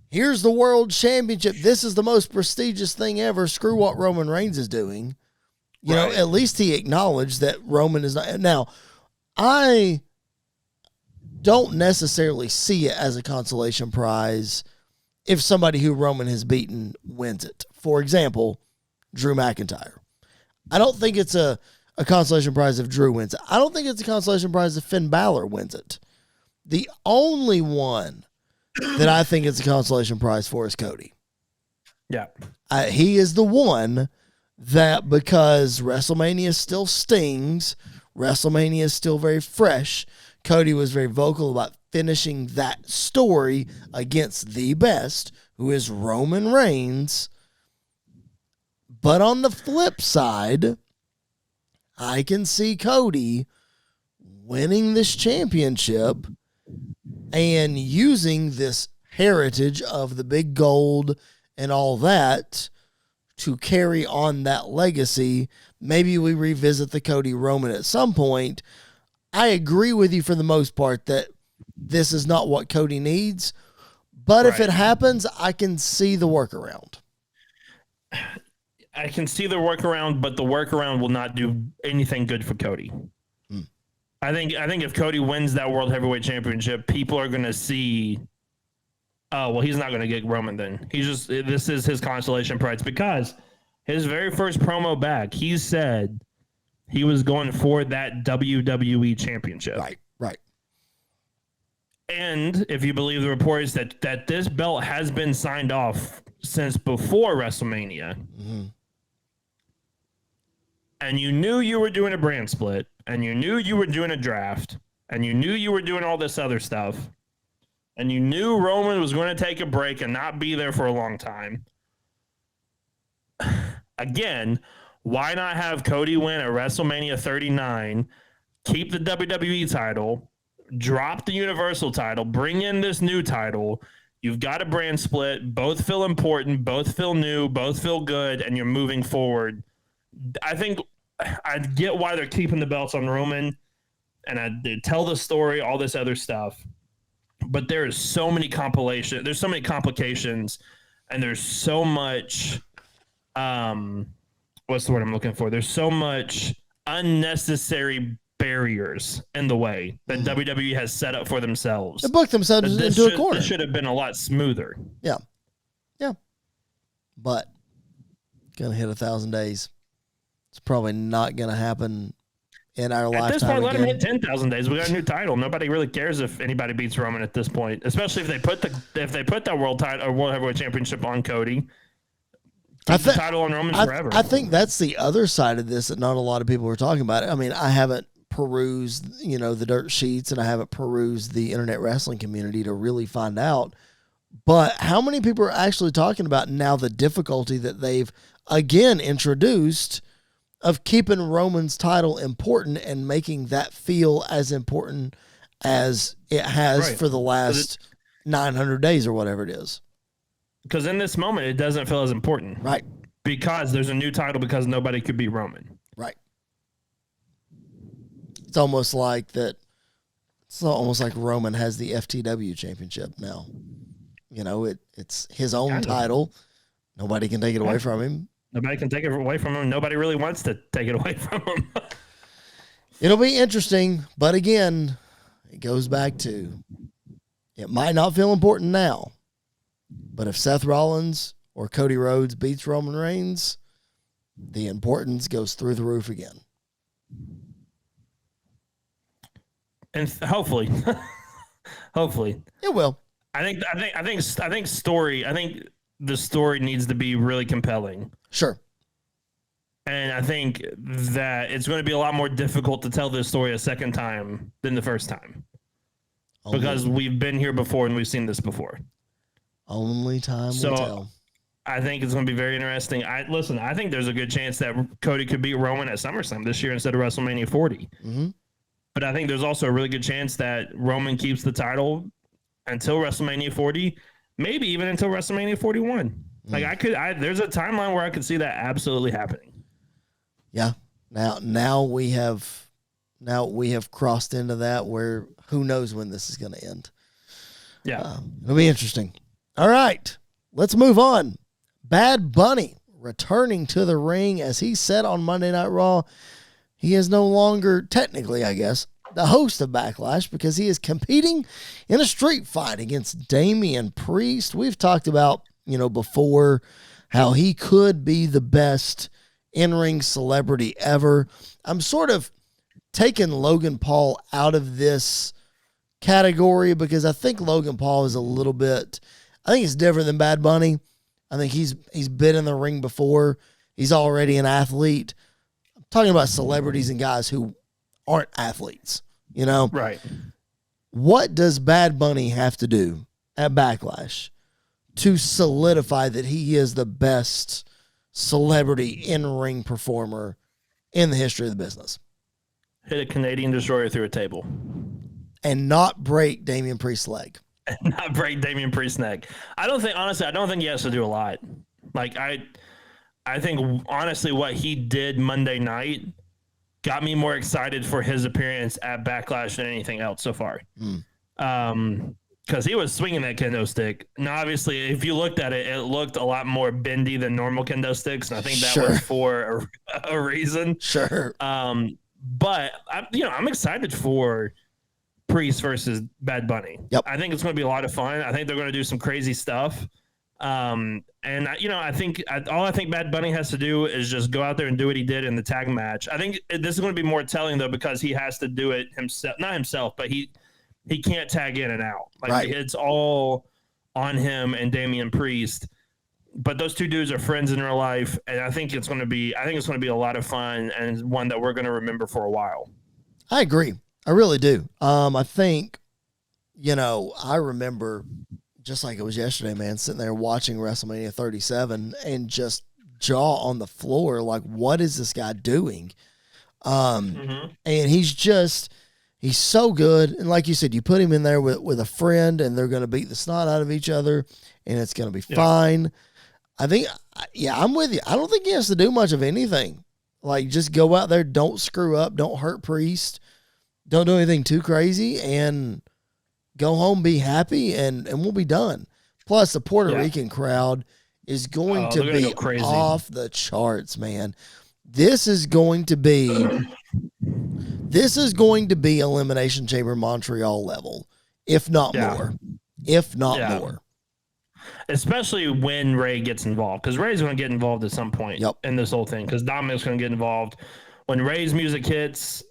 here's the world championship. This is the most prestigious thing ever. Screw what Roman Reigns is doing. You know, at least he acknowledged that Roman is not. Now, I don't necessarily see it as a consolation prize if somebody who Roman has beaten wins it. For example, Drew McIntyre. I don't think it's a consolation prize if Drew wins it. I don't think it's a consolation prize if Finn Balor wins it. The only one that I think it's a consolation prize for is Cody. Yeah. He is the one that, because WrestleMania still stings, WrestleMania is still very fresh, Cody was very vocal about finishing that story against the best, who is Roman Reigns. But on the flip side, I can see Cody winning this championship and using this heritage of the big gold and all that to carry on that legacy. Maybe we revisit the Cody Roman at some point. I agree with you for the most part that this is not what Cody needs, but if it happens, I can see the workaround. I can see the workaround, but the workaround will not do anything good for Cody. I think if Cody wins that World Heavyweight Championship, people are going to see, oh, well, he's not going to get Roman then. This is his consolation prize because his very first promo back, he said he was going for that WWE Championship. Right. And if you believe the reports that this belt has been signed off since before WrestleMania, and you knew you were doing a brand split, and you knew you were doing a draft, and you knew you were doing all this other stuff, and you knew Roman was going to take a break and not be there for a long time, again, why not have Cody win at WrestleMania 39, keep the WWE title, drop the Universal title, bring in this new title? You've got a brand split. Both feel important. Both feel new. Both feel good. And you're moving forward. I think I get why they're keeping the belts on Roman. And they tell the story, all this other stuff. But there is so many compilations. There's so many complications. And there's so much... what's the word I'm looking for? There's so much unnecessary barriers in the way that WWE has set up for themselves. They booked themselves into a corner. This should have been a lot smoother. Yeah. But gonna hit 1,000 days. It's probably not gonna happen in our lifetime. At this point, let again. him hit 10,000 days. We got a new title. Nobody really cares if anybody beats Roman at this point, especially if they put that world title or World Heavyweight Championship on Cody. Keep the title on Roman forever. I think that's the other side of this that not a lot of people are talking about. I mean, I haven't perused, the dirt sheets, and I haven't perused the internet wrestling community to really find out. But how many people are actually talking about now the difficulty that they've again introduced of keeping Roman's title important and making that feel as important as it has for the last 900 days or whatever it is? Because in this moment, it doesn't feel as important. Right. Because there's a new title because nobody could beat Roman. Right. It's almost like that. It's almost like Roman has the FTW championship now. It's his own title. Nobody can take it away from him. Nobody can take it away from him. Nobody really wants to take it away from him. It'll be interesting, but again, it goes back to it might not feel important now, but if Seth Rollins or Cody Rhodes beats Roman Reigns, the importance goes through the roof again. And hopefully it will. I think the story needs to be really compelling. Sure. And I think that it's going to be a lot more difficult to tell this story a second time than the first time. Because we've been here before and we've seen this before. Only time will tell. I think it's going to be very interesting. I think there's a good chance that Cody could beat Roman at SummerSlam this year instead of WrestleMania 40. Mm-hmm. But I think there's also a really good chance that Roman keeps the title until WrestleMania 40, maybe even until WrestleMania 41. Like there's a timeline where I could see that absolutely happening. Yeah. Now we have crossed into that where who knows when this is going to end. Yeah. It'll be interesting. All right, let's move on. Bad Bunny returning to the ring, as he said on Monday Night Raw. He is no longer, technically, I guess, the host of Backlash because he is competing in a street fight against Damian Priest. We've talked about, before how he could be the best in-ring celebrity ever. I'm sort of taking Logan Paul out of this category because I think Logan Paul is a little bit, I think it's different than Bad Bunny. I think he's been in the ring before. He's already an athlete. I'm talking about celebrities and guys who aren't athletes, Right. What does Bad Bunny have to do at Backlash to solidify that he is the best celebrity in-ring performer in the history of the business? Hit a Canadian Destroyer through a table. And not break Damian Priest's leg. Not break Damian Priest's neck. I don't think he has to do a lot. Like, I think, honestly, what he did Monday night got me more excited for his appearance at Backlash than anything else so far. Because he was swinging that kendo stick. Now, obviously, if you looked at it, it looked a lot more bendy than normal kendo sticks, and I think that was for a reason. Sure. But I'm excited for Priest versus Bad Bunny. Yep. I think it's going to be a lot of fun. I think they're going to do some crazy stuff. I think all I think Bad Bunny has to do is just go out there and do what he did in the tag match. I think this is going to be more telling though, because he has to do it himself, not himself, but he can't tag in and out. Like It's all on him and Damian Priest. But those two dudes are friends in real life, and I think it's going to be a lot of fun and one that we're going to remember for a while. I agree. I really do. I think, I remember just like it was yesterday, man, sitting there watching WrestleMania 37 and just jaw on the floor. Like, what is this guy doing? And he's so good. And like you said, you put him in there with a friend and they're going to beat the snot out of each other and it's going to be fine. I think, I'm with you. I don't think he has to do much of anything. Like, just go out there, don't screw up, don't hurt Priest, don't do anything too crazy, and go home, be happy, and we'll be done. Plus, the Puerto Rican crowd is going to be off the charts, man. This is going to be Elimination Chamber Montreal level, if not more. If not more. Especially when Ray gets involved, because Ray's going to get involved at some point in this whole thing, because Dominic's going to get involved. When Ray's music hits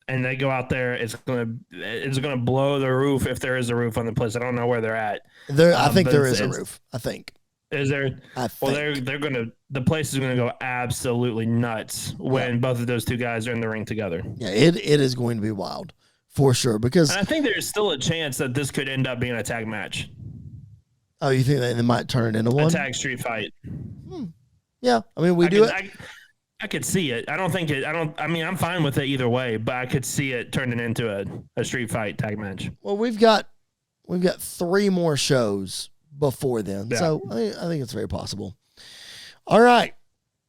and they go out there, it's going to blow the roof, if there is a roof on the place. I don't know where they're at. I think there is a roof. I think. Is there? Well, the place is going to go absolutely nuts when both of those two guys are in the ring together. Yeah, it is going to be wild for sure. Because and I think there's still a chance that this could end up being a tag match. Oh, you think they might turn it into one? A tag street fight. Yeah, I mean, I could see it. I mean, I'm fine with it either way, but I could see it turning into a street fight tag match. Well, we've got 3 more shows before then, so I think it's very possible. All right,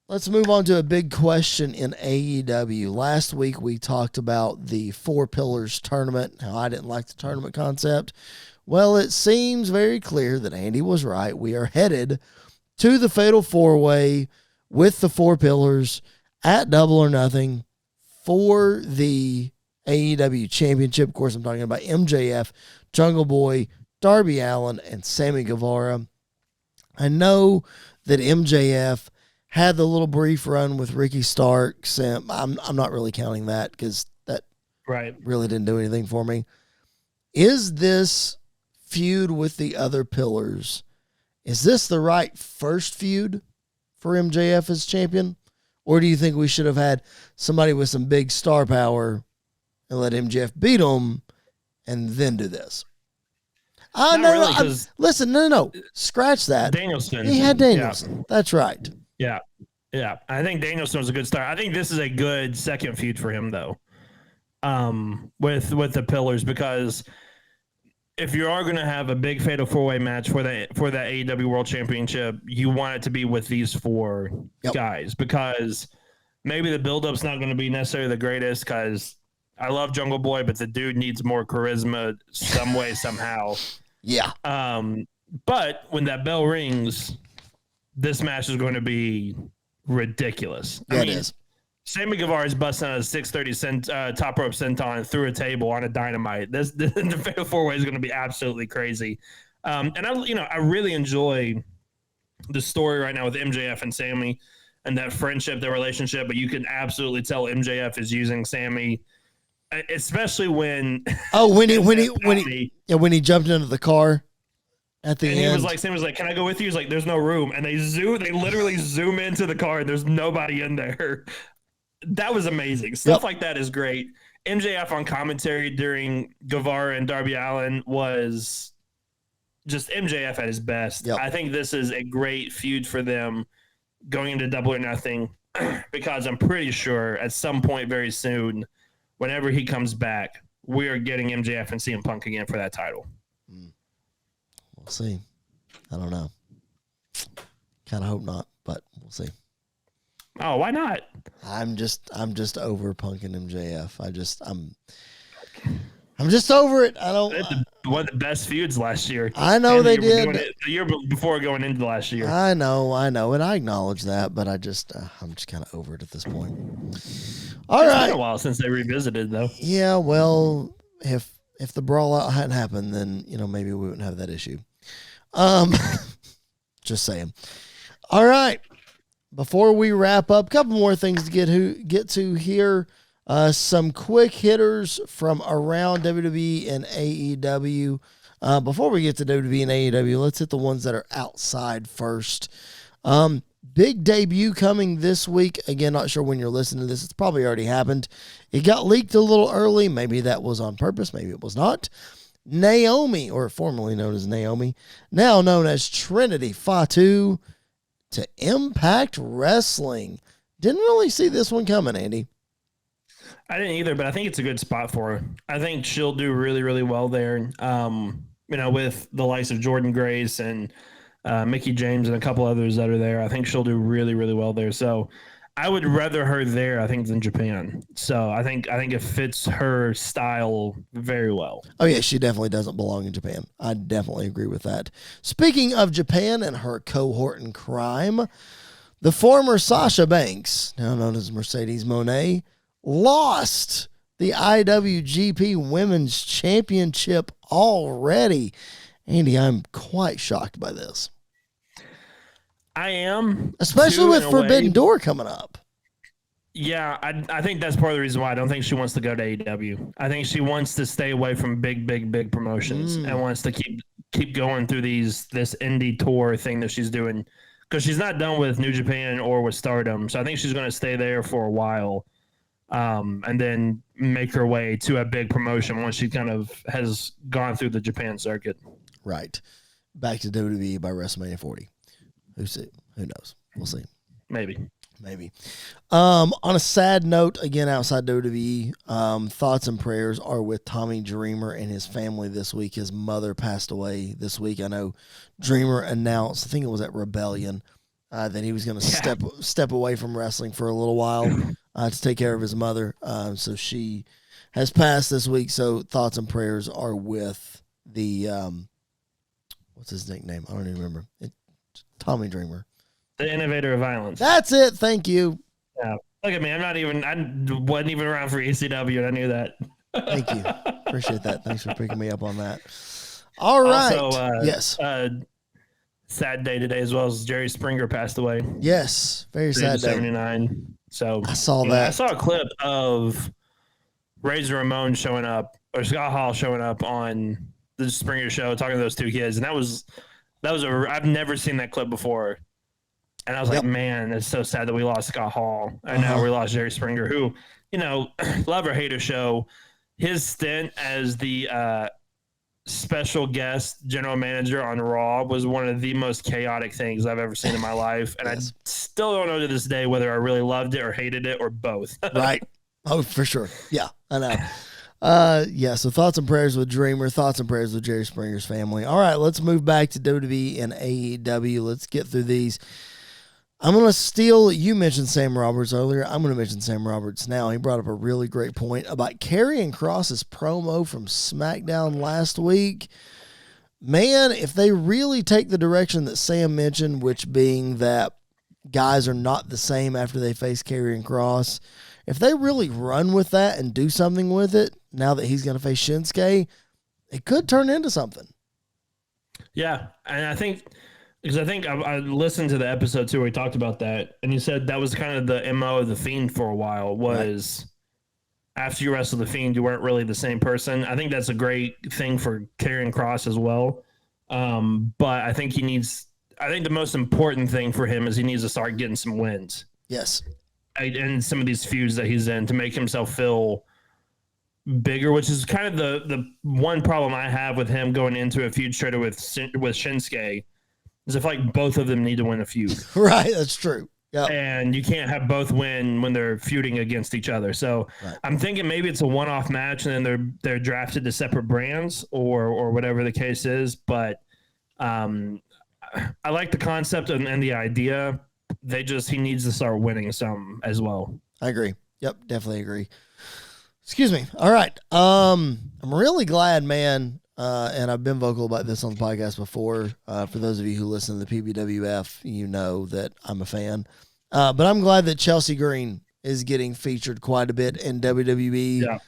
let's move on to a big question in AEW. Last week we talked about the 4 Pillars tournament, how I didn't like the tournament concept. Well, it seems very clear that Andy was right. We are headed to the Fatal 4-Way with the 4 Pillars at Double or Nothing for the AEW Championship. Of course, I'm talking about MJF, Jungle Boy, Darby Allin, and Sammy Guevara. I know that MJF had the little brief run with Ricky Starks, and I'm not really counting that because that really didn't do anything for me. Is this feud with the other pillars, is this the right first feud for MJF as champion? Or do you think we should have had somebody with some big star power and let MJF beat him and then do this? Listen, no. Scratch that. Danielson. He had Danielson. Yeah. That's right. Yeah. I think Danielson was a good start. I think this is a good second feud for him, though, with the pillars, because if you are going to have a big Fatal 4-Way match for the AEW World Championship, you want it to be with these 4 guys, because maybe the build-up's not going to be necessarily the greatest, because I love Jungle Boy, but the dude needs more charisma some way, somehow. Yeah. But when that bell rings, this match is going to be ridiculous. Yeah, it is. Sammy Guevara is busting out a 630 top rope senton through a table on a Dynamite. The Fatal 4-Way is going to be absolutely crazy. And I really enjoy the story right now with MJF and Sammy and that friendship, their relationship. But you can absolutely tell MJF is using Sammy, especially when when he jumped into the car at the end. Sammy was like, "Can I go with you?" He's like, "There's no room," and they literally zoom into the car, and there's nobody in there. That was amazing. Stuff like that is great. MJF on commentary during Guevara and Darby Allin was just MJF at his best. I think this is a great feud for them going into Double or Nothing, because I'm pretty sure at some point very soon, whenever he comes back, we are getting MJF and CM Punk again for that title. We'll see. I don't know. Kind of hope not, but we'll see. Oh, why not? I'm just over Punk and MJF. I'm just over it. I don't. One of the best feuds last year. I know they did. The year before going into last year. I know, and I acknowledge that, but I'm just kind of over it at this point. All right. It's been a while since they revisited, though. Yeah, well, if the brawl out hadn't happened, then maybe we wouldn't have that issue. Just saying. All right. Before we wrap up, a couple more things to get to here. Some quick hitters from around WWE and AEW. Before we get to WWE and AEW, let's hit the ones that are outside first. Big debut coming this week. Again, not sure when you're listening to this. It's probably already happened. It got leaked a little early. Maybe that was on purpose. Maybe it was not. Naomi, or formerly known as Naomi, now known as Trinity Fatu, to Impact Wrestling. Didn't really see this one coming, Andy. I didn't either, but I think it's a good spot for her. I think she'll do really, really well there. With the likes of Jordan Grace and Mickey James and a couple others that are there, I think she'll do really, really well there. So I would rather her there, I think, than Japan. So I think it fits her style very well. Oh, yeah, she definitely doesn't belong in Japan. I definitely agree with that. Speaking of Japan and her cohort in crime, the former Sasha Banks, now known as Mercedes Moné, lost the IWGP Women's Championship already. Andy, I'm quite shocked by this. I am. Especially with Forbidden Door coming up. Yeah, I think that's part of the reason why I don't think she wants to go to AEW. I think she wants to stay away from big promotions and wants to keep going through this indie tour thing that she's doing, because she's not done with New Japan or with Stardom. So I think she's going to stay there for a while, and then make her way to a big promotion once she kind of has gone through the Japan circuit. Right. Back to WWE by WrestleMania 40. Who knows? We'll see. Maybe. On a sad note, again, outside WWE, thoughts and prayers are with Tommy Dreamer and his family this week. His mother passed away this week. I know Dreamer announced, I think it was at Rebellion, that he was going to step away from wrestling for a little while to take care of his mother. So she has passed this week. So thoughts and prayers are with the what's his nickname? I don't even remember. Tommy Dreamer. The innovator of violence. That's it. Thank you. Yeah. Look at me. I wasn't even around for ECW, and I knew that. Thank you. Appreciate that. Thanks for picking me up on that. All right. Also, yes. Sad day today as well as Jerry Springer passed away. Yes. Very sad day. 79. So I saw that. I saw a clip of Razor Ramon showing up, or Scott Hall showing up on the Springer show, talking to those two kids, and I've never seen that clip before. And I was like, man, it's so sad that we lost Scott Hall. And now we lost Jerry Springer, who, love or hate a show. His stint as the special guest general manager on Raw was one of the most chaotic things I've ever seen in my life. And I still don't know to this day whether I really loved it or hated it or both. Right. Oh, for sure. Yeah, I know. So thoughts and prayers with Dreamer, thoughts and prayers with Jerry Springer's family. All right, let's move back to WWE and AEW. Let's get through these. I'm going to steal, you mentioned Sam Roberts earlier. I'm going to mention Sam Roberts now. He brought up a really great point about Karrion Kross's promo from SmackDown last week. Man, if they really take the direction that Sam mentioned, which being that guys are not the same after they face Karrion Kross, if they really run with that and do something with it, now that he's going to face Shinsuke, it could turn into something. Yeah, and I think I listened to the episode too where he talked about that, and he said that was kind of the MO of the Fiend for a while, was after you wrestled the Fiend, you weren't really the same person. I think that's a great thing for Karrion Kross as well. But I think the most important thing for him is he needs to start getting some wins. Yes. And some of these feuds that he's in to make himself feel bigger, which is kind of the one problem I have with him going into a feud straight with Shinsuke. Is I feel like both of them need to win a feud. Right, that's true. Yeah, and you can't have both win when they're feuding against each other. So I'm thinking maybe it's a one-off match, and then they're drafted to separate brands or whatever the case is. But I like the concept and the idea. He needs to start winning some as well. I agree. Yep, definitely agree. Excuse me. All right. I'm really glad, man. And I've been vocal about this on the podcast before. For those of you who listen to the PBWF, you know that I'm a fan. But I'm glad that Chelsea Green is getting featured quite a bit in WWE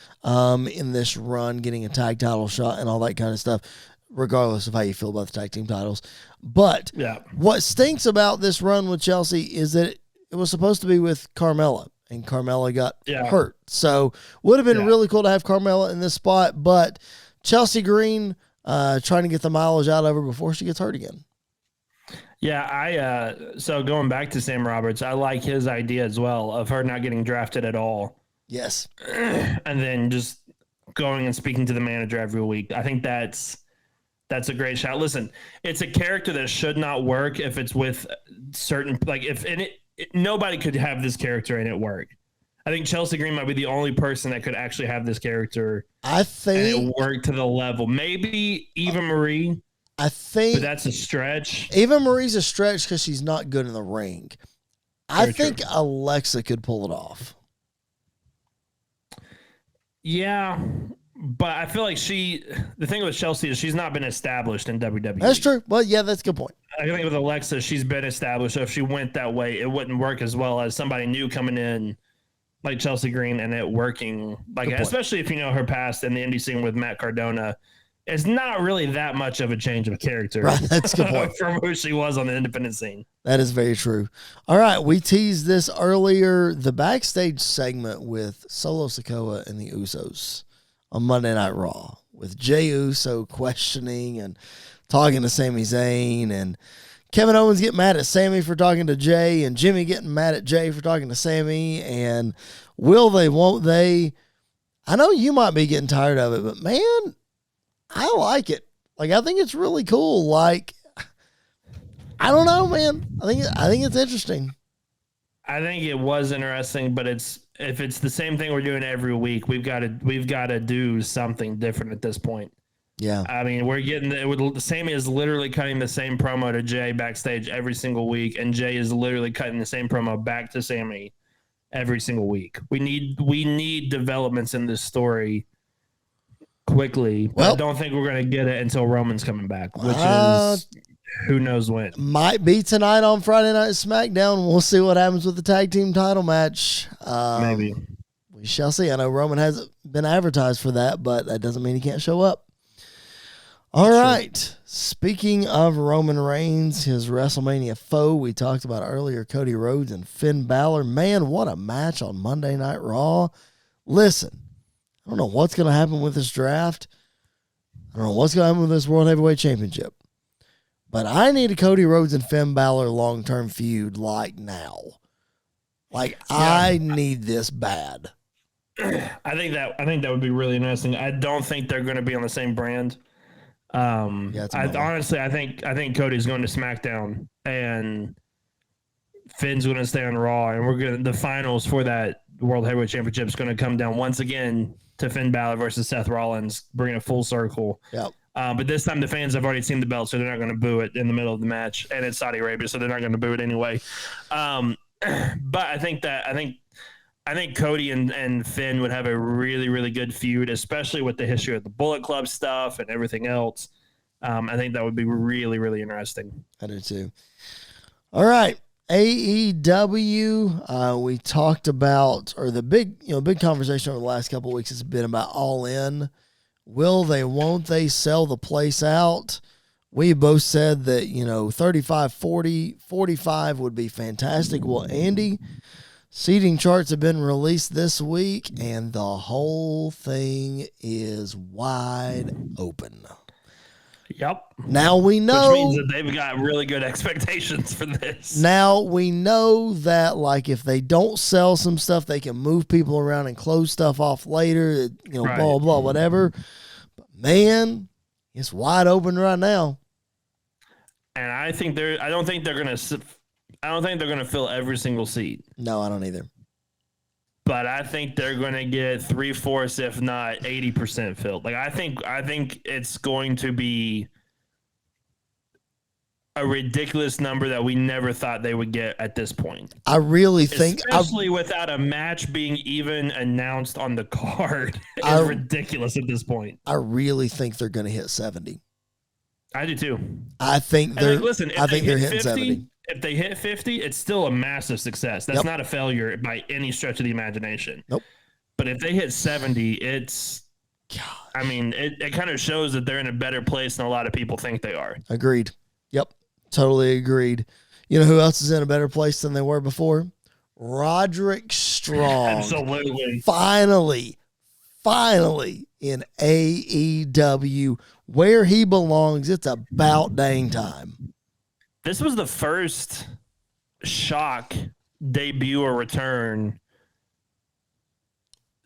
in this run, getting a tag title shot and all that kind of stuff, regardless of how you feel about the tag team titles. But what stinks about this run with Chelsea is that it was supposed to be with Carmella, and Carmella got hurt. So would have been really cool to have Carmella in this spot, but Chelsea Green trying to get the mileage out of her before she gets hurt again. Yeah, so going back to Sam Roberts, I like his idea as well of her not getting drafted at all. Yes. And then just going and speaking to the manager every week. I think that's a great shot. Listen, it's a character that should not work if it's with certain, like, if in it, nobody could have this character and it work. I think Chelsea Green might be the only person that could actually have this character. I think and it work to the level. Maybe Eva Marie. I think But that's a stretch. Eva Marie's a stretch because she's not good in the ring. I Very think true. Alexa could pull it off. Yeah, but I feel like the thing with Chelsea is she's not been established in WWE. That's true. Well, yeah, that's a good point. I think with Alexa, she's been established. So if she went that way, it wouldn't work as well as somebody new coming in like Chelsea Green and it working. Like, especially if you know her past in the indie scene with Matt Cardona. It's not really that much of a change of character. Right, that's a good point. From who she was on the independent scene. That is very true. All right, we teased this earlier, the backstage segment with Solo Sikoa and the Usos on Monday Night Raw, with Jey Uso questioning and talking to Sami Zayn, and Kevin Owens getting mad at Sami for talking to Jey, and Jimmy getting mad at Jey for talking to Sami, and will they, won't they? I know you might be getting tired of it, but man, I like it. Like, I think it's really cool. Like, I don't know, man. I think it's interesting. I think it was interesting, but if it's the same thing we're doing every week, we've got to do something different at this point. Yeah. I mean, we're getting Sammy is literally cutting the same promo to Jay backstage every single week, and Jay is literally cutting the same promo back to Sammy every single week. We need developments in this story quickly. Well, I don't think we're going to get it until Roman's coming back, which is who knows when. Might be tonight on Friday Night SmackDown. We'll see what happens with the tag team title match. Maybe. We shall see. I know Roman hasn't been advertised for that, but that doesn't mean he can't show up. All right. Speaking of Roman Reigns, his WrestleMania foe, we talked about earlier, Cody Rhodes and Finn Balor. Man, what a match on Monday Night Raw. Listen, I don't know what's going to happen with this draft. I don't know what's going to happen with this World Heavyweight Championship. But I need a Cody Rhodes and Finn Balor long-term feud like now. Like, yeah. I need this bad. I think that would be really interesting. I don't think they're going to be on the same brand. Honestly, I think Cody's going to SmackDown and Finn's going to stay on Raw, and the finals for that World Heavyweight Championship is going to come down once again to Finn Balor versus Seth Rollins, bringing it full circle. Yep. But this time the fans have already seen the belt, so they're not going to boo it in the middle of the match, and it's Saudi Arabia, so they're not going to boo it anyway. But I think Cody and Finn would have a really, really good feud, especially with the history of the Bullet Club stuff and everything else. I think that would be really, really interesting. I do too. All right. AEW, we talked about, or the big conversation over the last couple of weeks has been about All In. Will they, won't they sell the place out? We both said that, 35, 40, 45 would be fantastic. Well, Andy, seating charts have been released this week, and the whole thing is wide open. Yep. Now we know. Which means that they've got really good expectations for this. Now we know that, like, if they don't sell some stuff, they can move people around and close stuff off later, right. Blah, blah, whatever. But, man, it's wide open right now. And I don't think they're going to fill every single seat. No, I don't either. But I think they're going to get 3/4, if not 80% filled. Like, I think it's going to be a ridiculous number that we never thought they would get at this point. I really think, especially without a match being even announced on the card, is ridiculous at this point. I really think they're going to hit 70. I do too. I think they're. Listen, I think they're hitting 50, 70. If they hit 50, it's still a massive success. That's not a failure by any stretch of the imagination. Nope. But if they hit 70, it's. Gosh. I mean, it kind of shows that they're in a better place than a lot of people think they are. Agreed. Yep. Totally agreed. You know who else is in a better place than they were before? Roderick Strong. Absolutely. Finally in AEW, where he belongs. It's about dang time. This was the first shock debut or return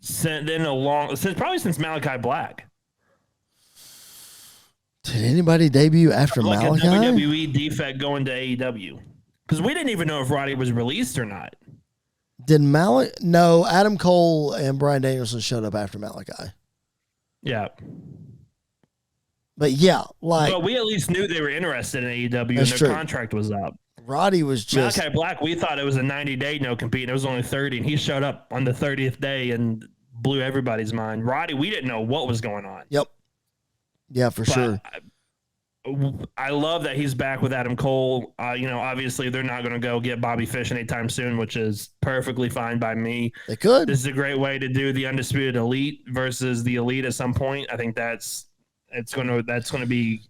since Malachi Black. Did anybody debut after Like Malachi? a WWE defect going to AEW. Because we didn't even know if Roddy was released or not. Did Malachi? No, Adam Cole and Bryan Danielson showed up after Malachi. Yeah. But yeah, like. But we at least knew they were interested in AEW That's and true. their contract was up. Roddy was just. Malachi Black, we thought it was a 90-day no compete, and it was only 30, and he showed up on the 30th day and blew everybody's mind. Roddy, we didn't know what was going on. Yep. Yeah, for sure. I love that he's back with Adam Cole. Obviously they're not going to go get Bobby Fish anytime soon, which is perfectly fine by me. They could. This is a great way to do the Undisputed Elite versus the Elite at some point. I think that's going to be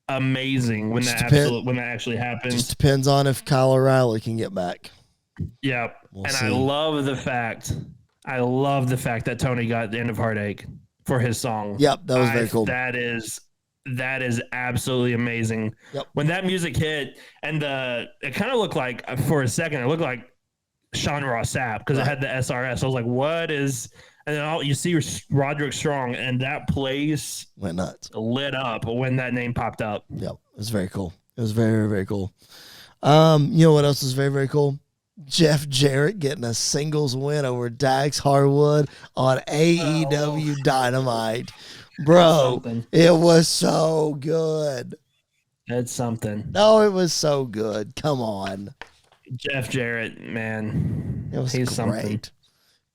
amazing when that actually happens. Just depends on if Kyle O'Reilly can get back. Yeah, We'll and see. I love the fact that Tony got the End of Heartache for his song. Yep, that was very cool. That is absolutely amazing. Yep. When that music hit, and it kind of looked like, for a second, it looked like Sean Ross Sapp because it had the SRS. I was like, what is? And then you see Roderick Strong, and that place Went nuts. lit up when that name popped up. Yep, it was very cool. It was very, very, very cool. You know what else was very, very cool? Jeff Jarrett getting a singles win over Dax Harwood on AEW Dynamite. Bro, it was so good. That's something. No, it was so good. Come on. Jeff Jarrett, man. It was He's great. something.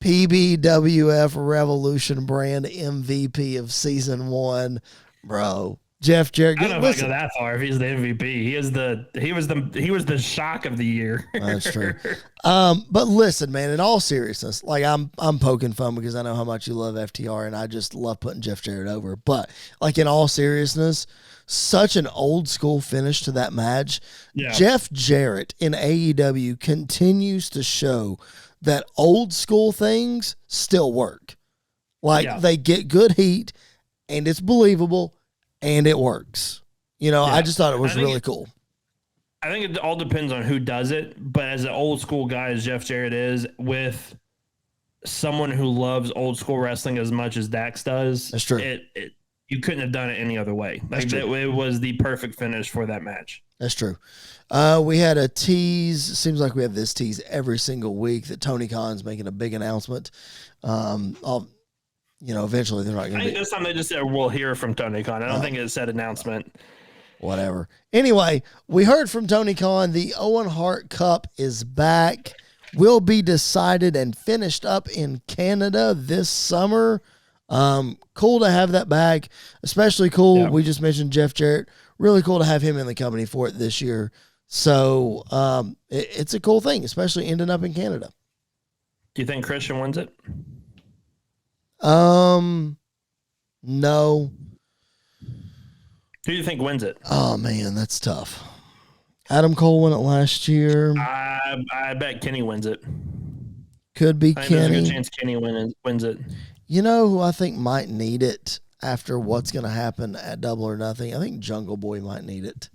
PBWF Revolution brand MVP of season 1. Bro. Jeff Jarrett. I don't know if I go that far. If he's the MVP, he was the shock of the year. That's true. But listen, man. In all seriousness, like I'm poking fun because I know how much you love FTR, and I just love putting Jeff Jarrett over. But like in all seriousness, such an old school finish to that match. Yeah. Jeff Jarrett in AEW continues to show that old school things still work. Like they get good heat, and it's believable. And it works. I just thought it was really cool. I think it all depends on who does it. But as an old school guy as Jeff Jarrett is, with someone who loves old school wrestling as much as Dax does, that's true. You couldn't have done it any other way. Like it was the perfect finish for that match. That's true. We had a tease. Seems like we have this tease every single week that Tony Khan's making a big announcement. Eventually they're not going to. I think this time they just said we'll hear from Tony Khan. I don't think it said announcement. Whatever. Anyway, we heard from Tony Khan. The Owen Hart Cup is back. Will be decided and finished up in Canada this summer. Cool to have that back. Especially cool. Yeah. We just mentioned Jeff Jarrett. Really cool to have him in the company for it this year. So it's a cool thing, especially ending up in Canada. Do you think Christian wins it? No. Who do you think wins it? Oh man, that's tough. Adam Cole won it last year. I bet Kenny wins it. Could be Kenny. There's a good chance Kenny wins it. You know who I think might need it after what's going to happen at Double or Nothing? I think Jungle Boy might need it.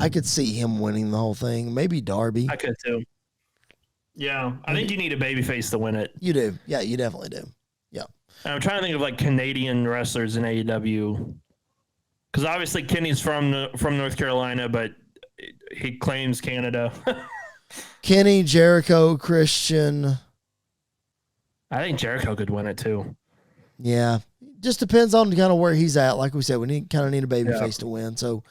I could see him winning the whole thing. Maybe Darby. I could too. Yeah, I think you need a babyface to win it. You do. Yeah, you definitely do. Yeah. And I'm trying to think of like Canadian wrestlers in AEW. Because obviously Kenny's from North Carolina, but he claims Canada. Kenny, Jericho, Christian. I think Jericho could win it too. Yeah. Just depends on kind of where he's at. Like we said, we kind of need a babyface to win. So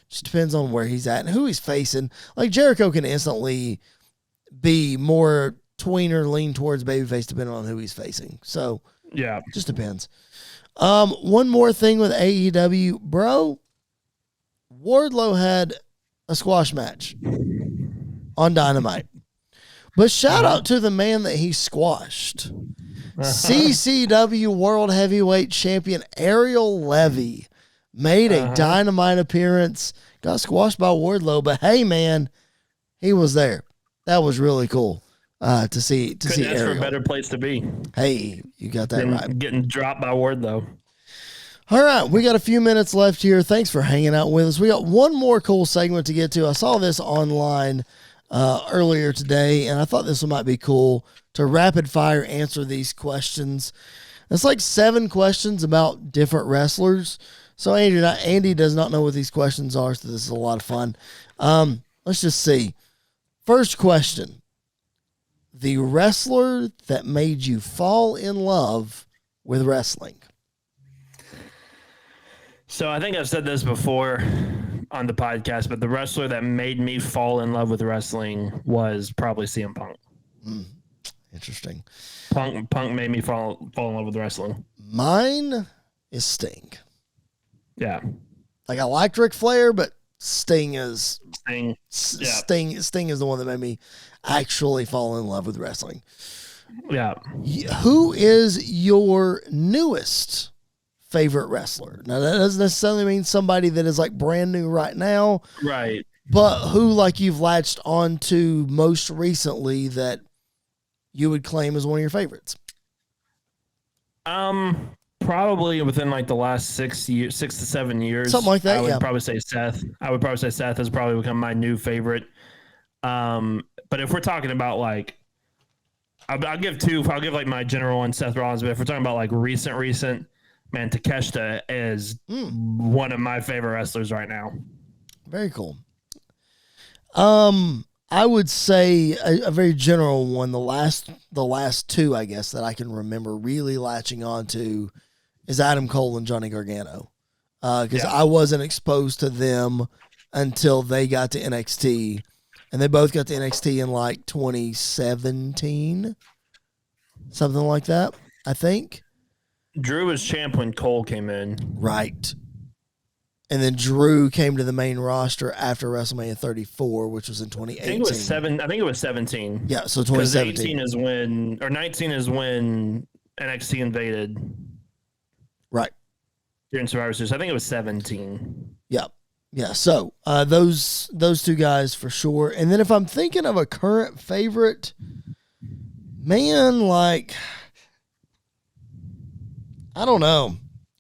just depends on where he's at and who he's facing. Like Jericho can instantly be more tweener, lean towards babyface depending on who he's facing. So yeah, just depends. One more thing with AEW, bro. Wardlow had a squash match on Dynamite. But shout out to the man that he squashed. CCW World Heavyweight Champion Ariel Levy made a Dynamite appearance. Got squashed by Wardlow, but hey, man, he was there. That was really cool to see. Couldn't ask for a better place to be. Hey, you got that right. Getting dropped by Wardlow. All right, we got a few minutes left here. Thanks for hanging out with us. We got one more cool segment to get to. I saw this online earlier today, and I thought this one might be cool to rapid fire answer these questions. It's like 7 questions about different wrestlers. So Andy does not know what these questions are, so this is a lot of fun. Let's just see. First question. The wrestler that made you fall in love with wrestling. So I think I've said this before on the podcast, but the wrestler that made me fall in love with wrestling was probably CM Punk. Interesting. Punk made me fall in love with wrestling. Mine is Sting. Yeah. Like, I liked Ric Flair, but Sting is Yeah. Sting is the one that made me actually fall in love with wrestling. Yeah. Who is your newest favorite wrestler? Now, that doesn't necessarily mean somebody that is like brand new right now, Right. but who like you've latched on to most recently that you would claim as one of your favorites? Probably within like the last 6 to 7 years. Something like that, I would yeah. probably say Seth. I would probably say Seth has probably become my new favorite. But if we're talking about like, I'll give 2. I'll give like my general one, Seth Rollins. But if we're talking about like recent, man, Takeshita is one of my favorite wrestlers right now. Very cool. I would say a very general one. The last 2, I guess, that I can remember really latching on to is Adam Cole and Johnny Gargano. Because I wasn't exposed to them until they got to NXT. And they both got to NXT in like 2017. Something like that, I think. Drew was champ when Cole came in. Right. And then Drew came to the main roster after WrestleMania 34, which was in 2018. I think it was 17. Yeah, so 2017. 18 is when, or 19 is when NXT invaded. Right. During Survivor Series. I think it was 17. Yeah. Yeah. So those 2 guys for sure. And then if I'm thinking of a current favorite, man, like, I don't know.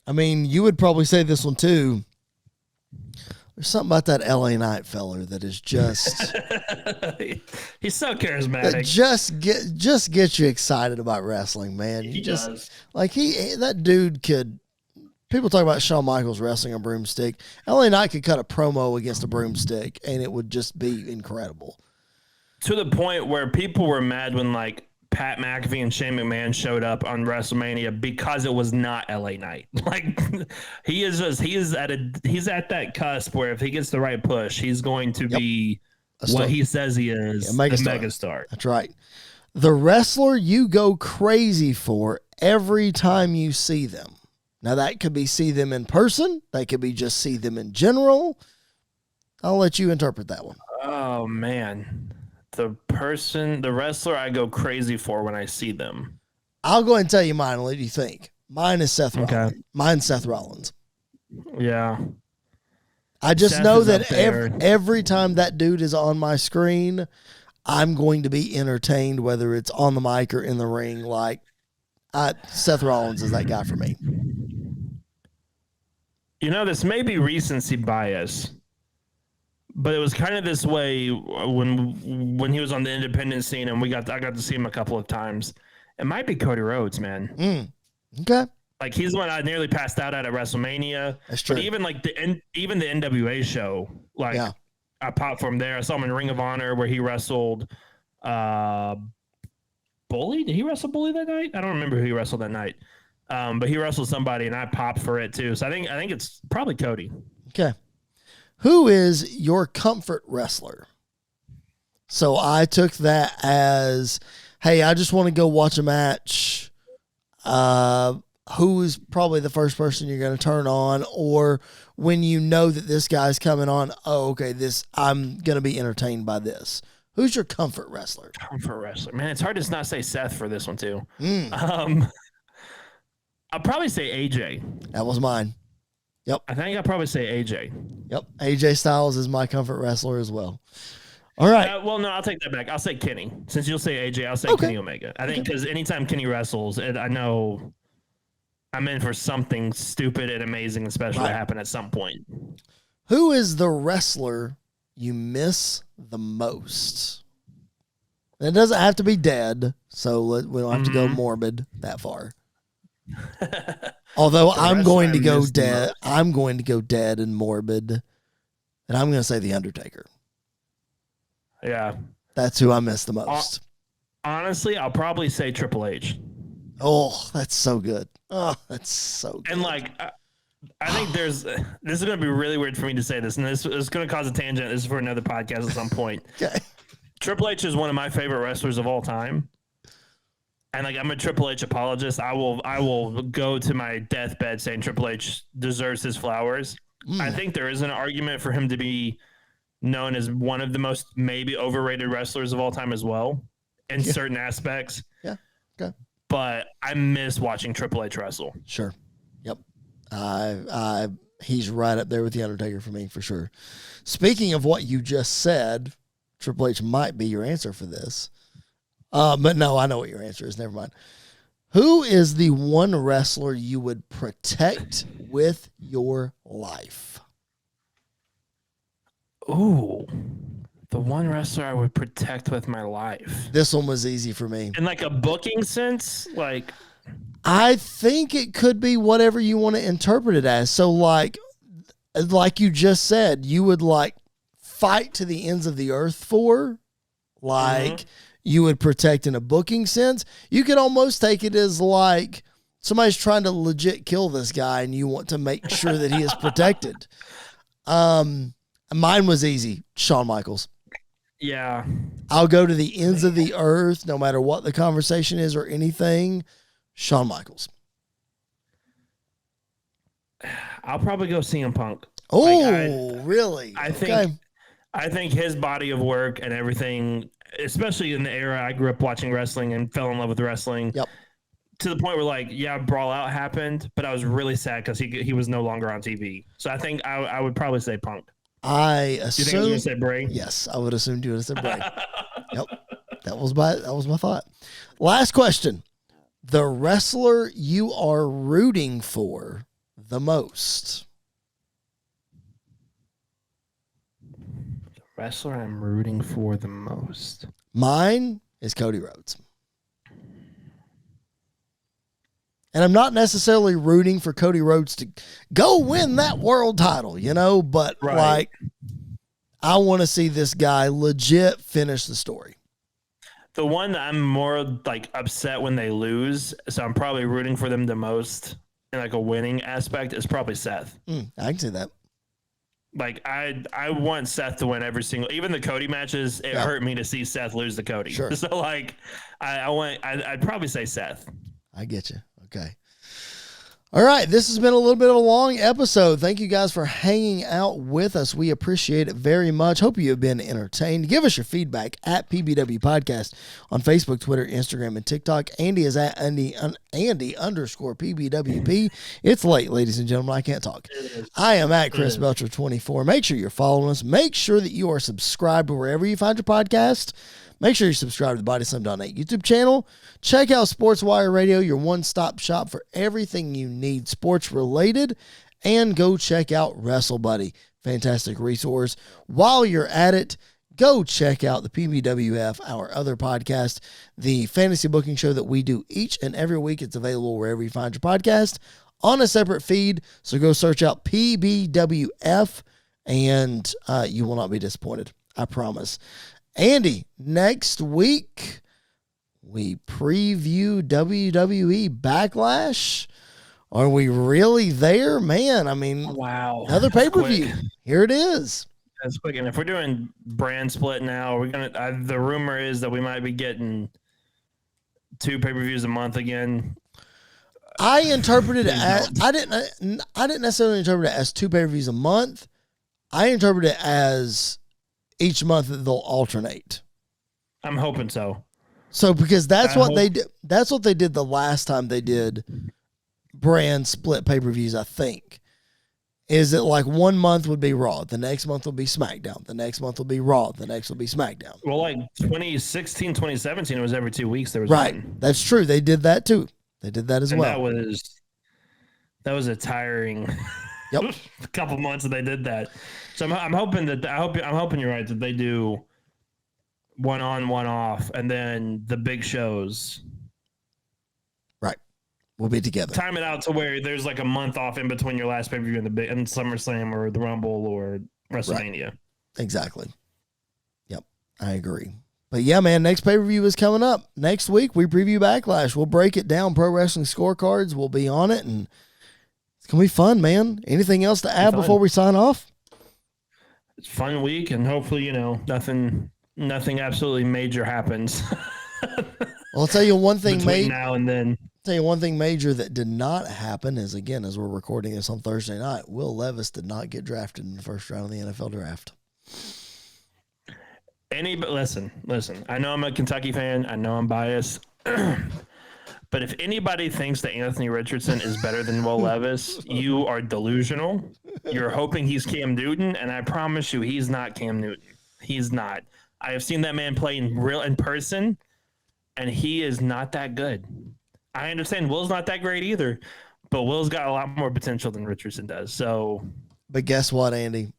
I mean, you would probably say this one too. There's something about that LA Knight feller that is just he's so charismatic. Just gets you excited about wrestling, man. He does. Like that dude could. People talk about Shawn Michaels wrestling a broomstick. LA Knight could cut a promo against a broomstick, and it would just be incredible. To the point where people were mad when like Pat McAfee and Shane McMahon showed up on WrestleMania because it was not LA Knight. Like he's at that cusp where if he gets the right push, he's going to be what he says he is, the megastar. That's right. The wrestler you go crazy for every time you see them. Now, that could be see them in person. That could be just see them in general. I'll let you interpret that one. Oh, man. The wrestler I go crazy for when I see them. I'll go ahead and tell you mine. What do you think? Mine is Seth Rollins. Okay. Mine's Seth Rollins. Yeah. I just know that every time that dude is on my screen, I'm going to be entertained, whether it's on the mic or in the ring. Like, Seth Rollins is that guy for me. You know, this may be recency bias, but it was kind of this way when he was on the independent scene, and I got to see him a couple of times. It might be Cody Rhodes, man. Okay. Like, he's the one I nearly passed out at WrestleMania. That's true. But even like the NWA show, like I popped from there. I saw him in Ring of Honor where he wrestled Bully. Did he wrestle Bully that night? I don't remember who he wrestled that night. But he wrestled somebody, and I popped for it too. So I think it's probably Cody. Okay. Who is your comfort wrestler? So I took that as, hey, I just want to go watch a match. Who is probably the first person you're going to turn on? Or when you know that this guy's coming on, oh, okay, I'm going to be entertained by this. Who's your comfort wrestler? Comfort wrestler. Man, it's hard to not say Seth for this one too. I'll probably say AJ. That was mine. Yep. I think I'll probably say AJ. Yep. AJ Styles is my comfort wrestler as well. All right. Well, no, I'll take that back. I'll say Kenny. Since you'll say AJ, I'll say Kenny Omega. I think because anytime Kenny wrestles, I know I'm in for something stupid and amazing and special to Right. happen at some point. Who is the wrestler you miss the most? It doesn't have to be dead, so we don't have to go morbid that far. Although I'm going to go dead. I'm going to go dead and morbid, and I'm going to say The Undertaker. Yeah. That's who I miss the most. Honestly, I'll probably say Triple H. Oh, that's so good. Oh, that's so good. And like, I think this is going to be really weird for me to say this, and this is going to cause a tangent. This is for another podcast at some point. Okay. Triple H is one of my favorite wrestlers of all time. And like, I'm a Triple H apologist. I will go to my deathbed saying Triple H deserves his flowers. I think there is an argument for him to be known as one of the most maybe overrated wrestlers of all time as well in certain aspects. Yeah. Okay. But I miss watching Triple H wrestle. Sure. Yep. He's right up there with The Undertaker for me, for sure. Speaking of what you just said, Triple H might be your answer for this. But no, I know what your answer is. Never mind. Who is the one wrestler you would protect with your life? Ooh, the one wrestler I would protect with my life. This one was easy for me. In like a booking sense, like I think it could be whatever you want to interpret it as. So like you just said, you would like fight to the ends of the earth for, like you would protect in a booking sense. You could almost take it as like somebody's trying to legit kill this guy and you want to make sure that he is protected. Mine was easy. Shawn Michaels. yeah. I'll go to the ends of the earth, no matter what the conversation is or anything. Shawn Michaels. I'll probably go CM Punk. Oh, really? I think his body of work and everything, especially in the era I grew up watching wrestling and fell in love with wrestling. Yep. To the point where like, yeah, Brawl Out happened, but I was really sad because he was no longer on TV. So I think I would probably say Punk. I Do you think I was going to say Bray? Yes, I would assume you would have said Bray. Yep. That was my thought. Last question. The wrestler you are rooting for the most. The wrestler I'm rooting for the most. Mine is Cody Rhodes. And I'm not necessarily rooting for Cody Rhodes to go win that world title, but like I want to see this guy legit finish the story. The one that I'm more like upset when they lose, so I'm probably rooting for them the most in like a winning aspect, is probably Seth. I can see that. Like I want Seth to win every single, even the Cody matches. It hurt me to see Seth lose to Cody. Sure. So like I'd probably say Seth. I get you. Okay. All right. This has been a little bit of a long episode. Thank you guys for hanging out with us. We appreciate it very much. Hope you have been entertained. Give us your feedback at PBW Podcast on Facebook, Twitter, Instagram, and TikTok. Andy is at Andy_PBWP. It's late, ladies and gentlemen. I can't talk. I am at Chris Belcher 24. Make sure you're following us. Make sure that you are subscribed to wherever you find your podcast. Make sure you subscribe to the BodySlam.net YouTube channel. Check out Sports Wire Radio, your one-stop shop for everything you need sports related. And go check out Wrestle Buddy. Fantastic resource. While you're at it, go check out the PBWF, our other podcast, the fantasy booking show that we do each and every week. It's available wherever you find your podcast on a separate feed. So go search out PBWF and you will not be disappointed. I promise. Andy, next week we preview WWE Backlash. Are we really there? Man, I mean, wow. Another pay-per-view. Here it is. That's quick. And if we're doing brand split now, we're gonna. The rumor is that we might be getting 2 pay-per-views a month again. I interpreted it as I didn't necessarily interpret it as 2 pay-per-views a month. I interpret it as each month they'll alternate. I'm hoping so. So because that's what they did. That's what they did the last time they did brand split pay-per-views, I think. Is it like 1 month would be Raw, the next month will be SmackDown, the next month will be Raw, the next will be SmackDown. Well, like 2016, 2017, it was every 2 weeks there was right. one. That's true. They did that too. They did that as well. That was That was a tiring Yep. couple months that they did that. So I'm hoping that I'm hoping you're right that they do one on, one off, and then the big shows. Right. We'll be together. Time it out to where there's like a month off in between your last pay-per-view and SummerSlam or the Rumble or WrestleMania. Right. Exactly. Yep. I agree. But yeah, man, next pay-per-view is coming up. Next week, we preview Backlash. We'll break it down. Pro Wrestling Scorecards. We'll be on it, and it's going to be fun, man. Anything else to add before we sign off? It's a fun week, and hopefully, nothing absolutely major happens. Well, I'll tell you one thing now and then. Tell you one thing major that did not happen is, again, as we're recording this on Thursday night, Will Levis did not get drafted in the first round of the NFL draft. Listen. I know I'm a Kentucky fan. I know I'm biased. But if anybody thinks that Anthony Richardson is better than Will Levis, you are delusional. You're hoping he's Cam Newton, and I promise you, he's not Cam Newton. He's not. I have seen that man play in person, and he is not that good. I understand Will's not that great either, but Will's got a lot more potential than Richardson does. So, but guess what, Andy?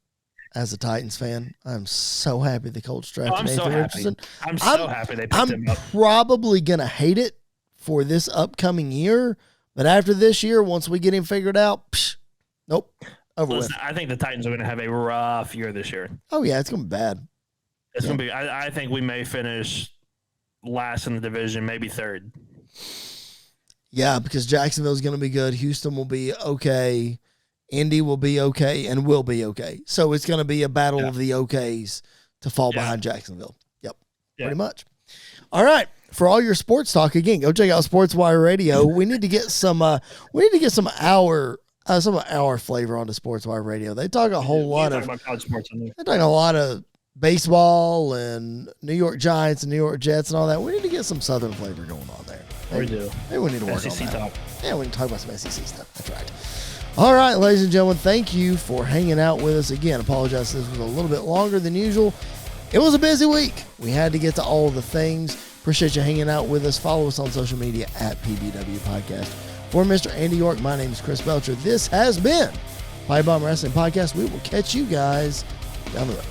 As a Titans fan, I'm so happy the Colts drafted Anthony Richardson. I'm so happy they picked him up. I'm probably gonna hate it for this upcoming year, but after this year, once we get him figured out, nope, over with. I think the Titans are going to have a rough year this year. Oh yeah, it's gonna be bad. It's going to be. I think we may finish last in the division, maybe third. Yeah, because Jacksonville's going to be good. Houston will be okay. Indy will be okay and will be okay. So it's going to be a battle of the okays to fall behind Jacksonville. Yep, pretty much. All right. For all your sports talk, again, go check out Sports Wire Radio. We need to get some. We need to get some hour flavor onto Sports Wire Radio. They talk a whole lot of college sports. They talk a lot of baseball and New York Giants and New York Jets and all that. We need to get some Southern flavor going on there. We do. Maybe we need to work SEC on that. talk. Yeah, we can talk about some SEC stuff. That's right. All right, ladies and gentlemen, thank you for hanging out with us again. Apologize, this was a little bit longer than usual. It was a busy week. We had to get to all the things. Appreciate you hanging out with us. Follow us on social media at PBW Podcast. For Mr. Andy York, my name is Chris Belcher. This has been Pipe Bomb Wrestling Podcast. We will catch you guys down the road.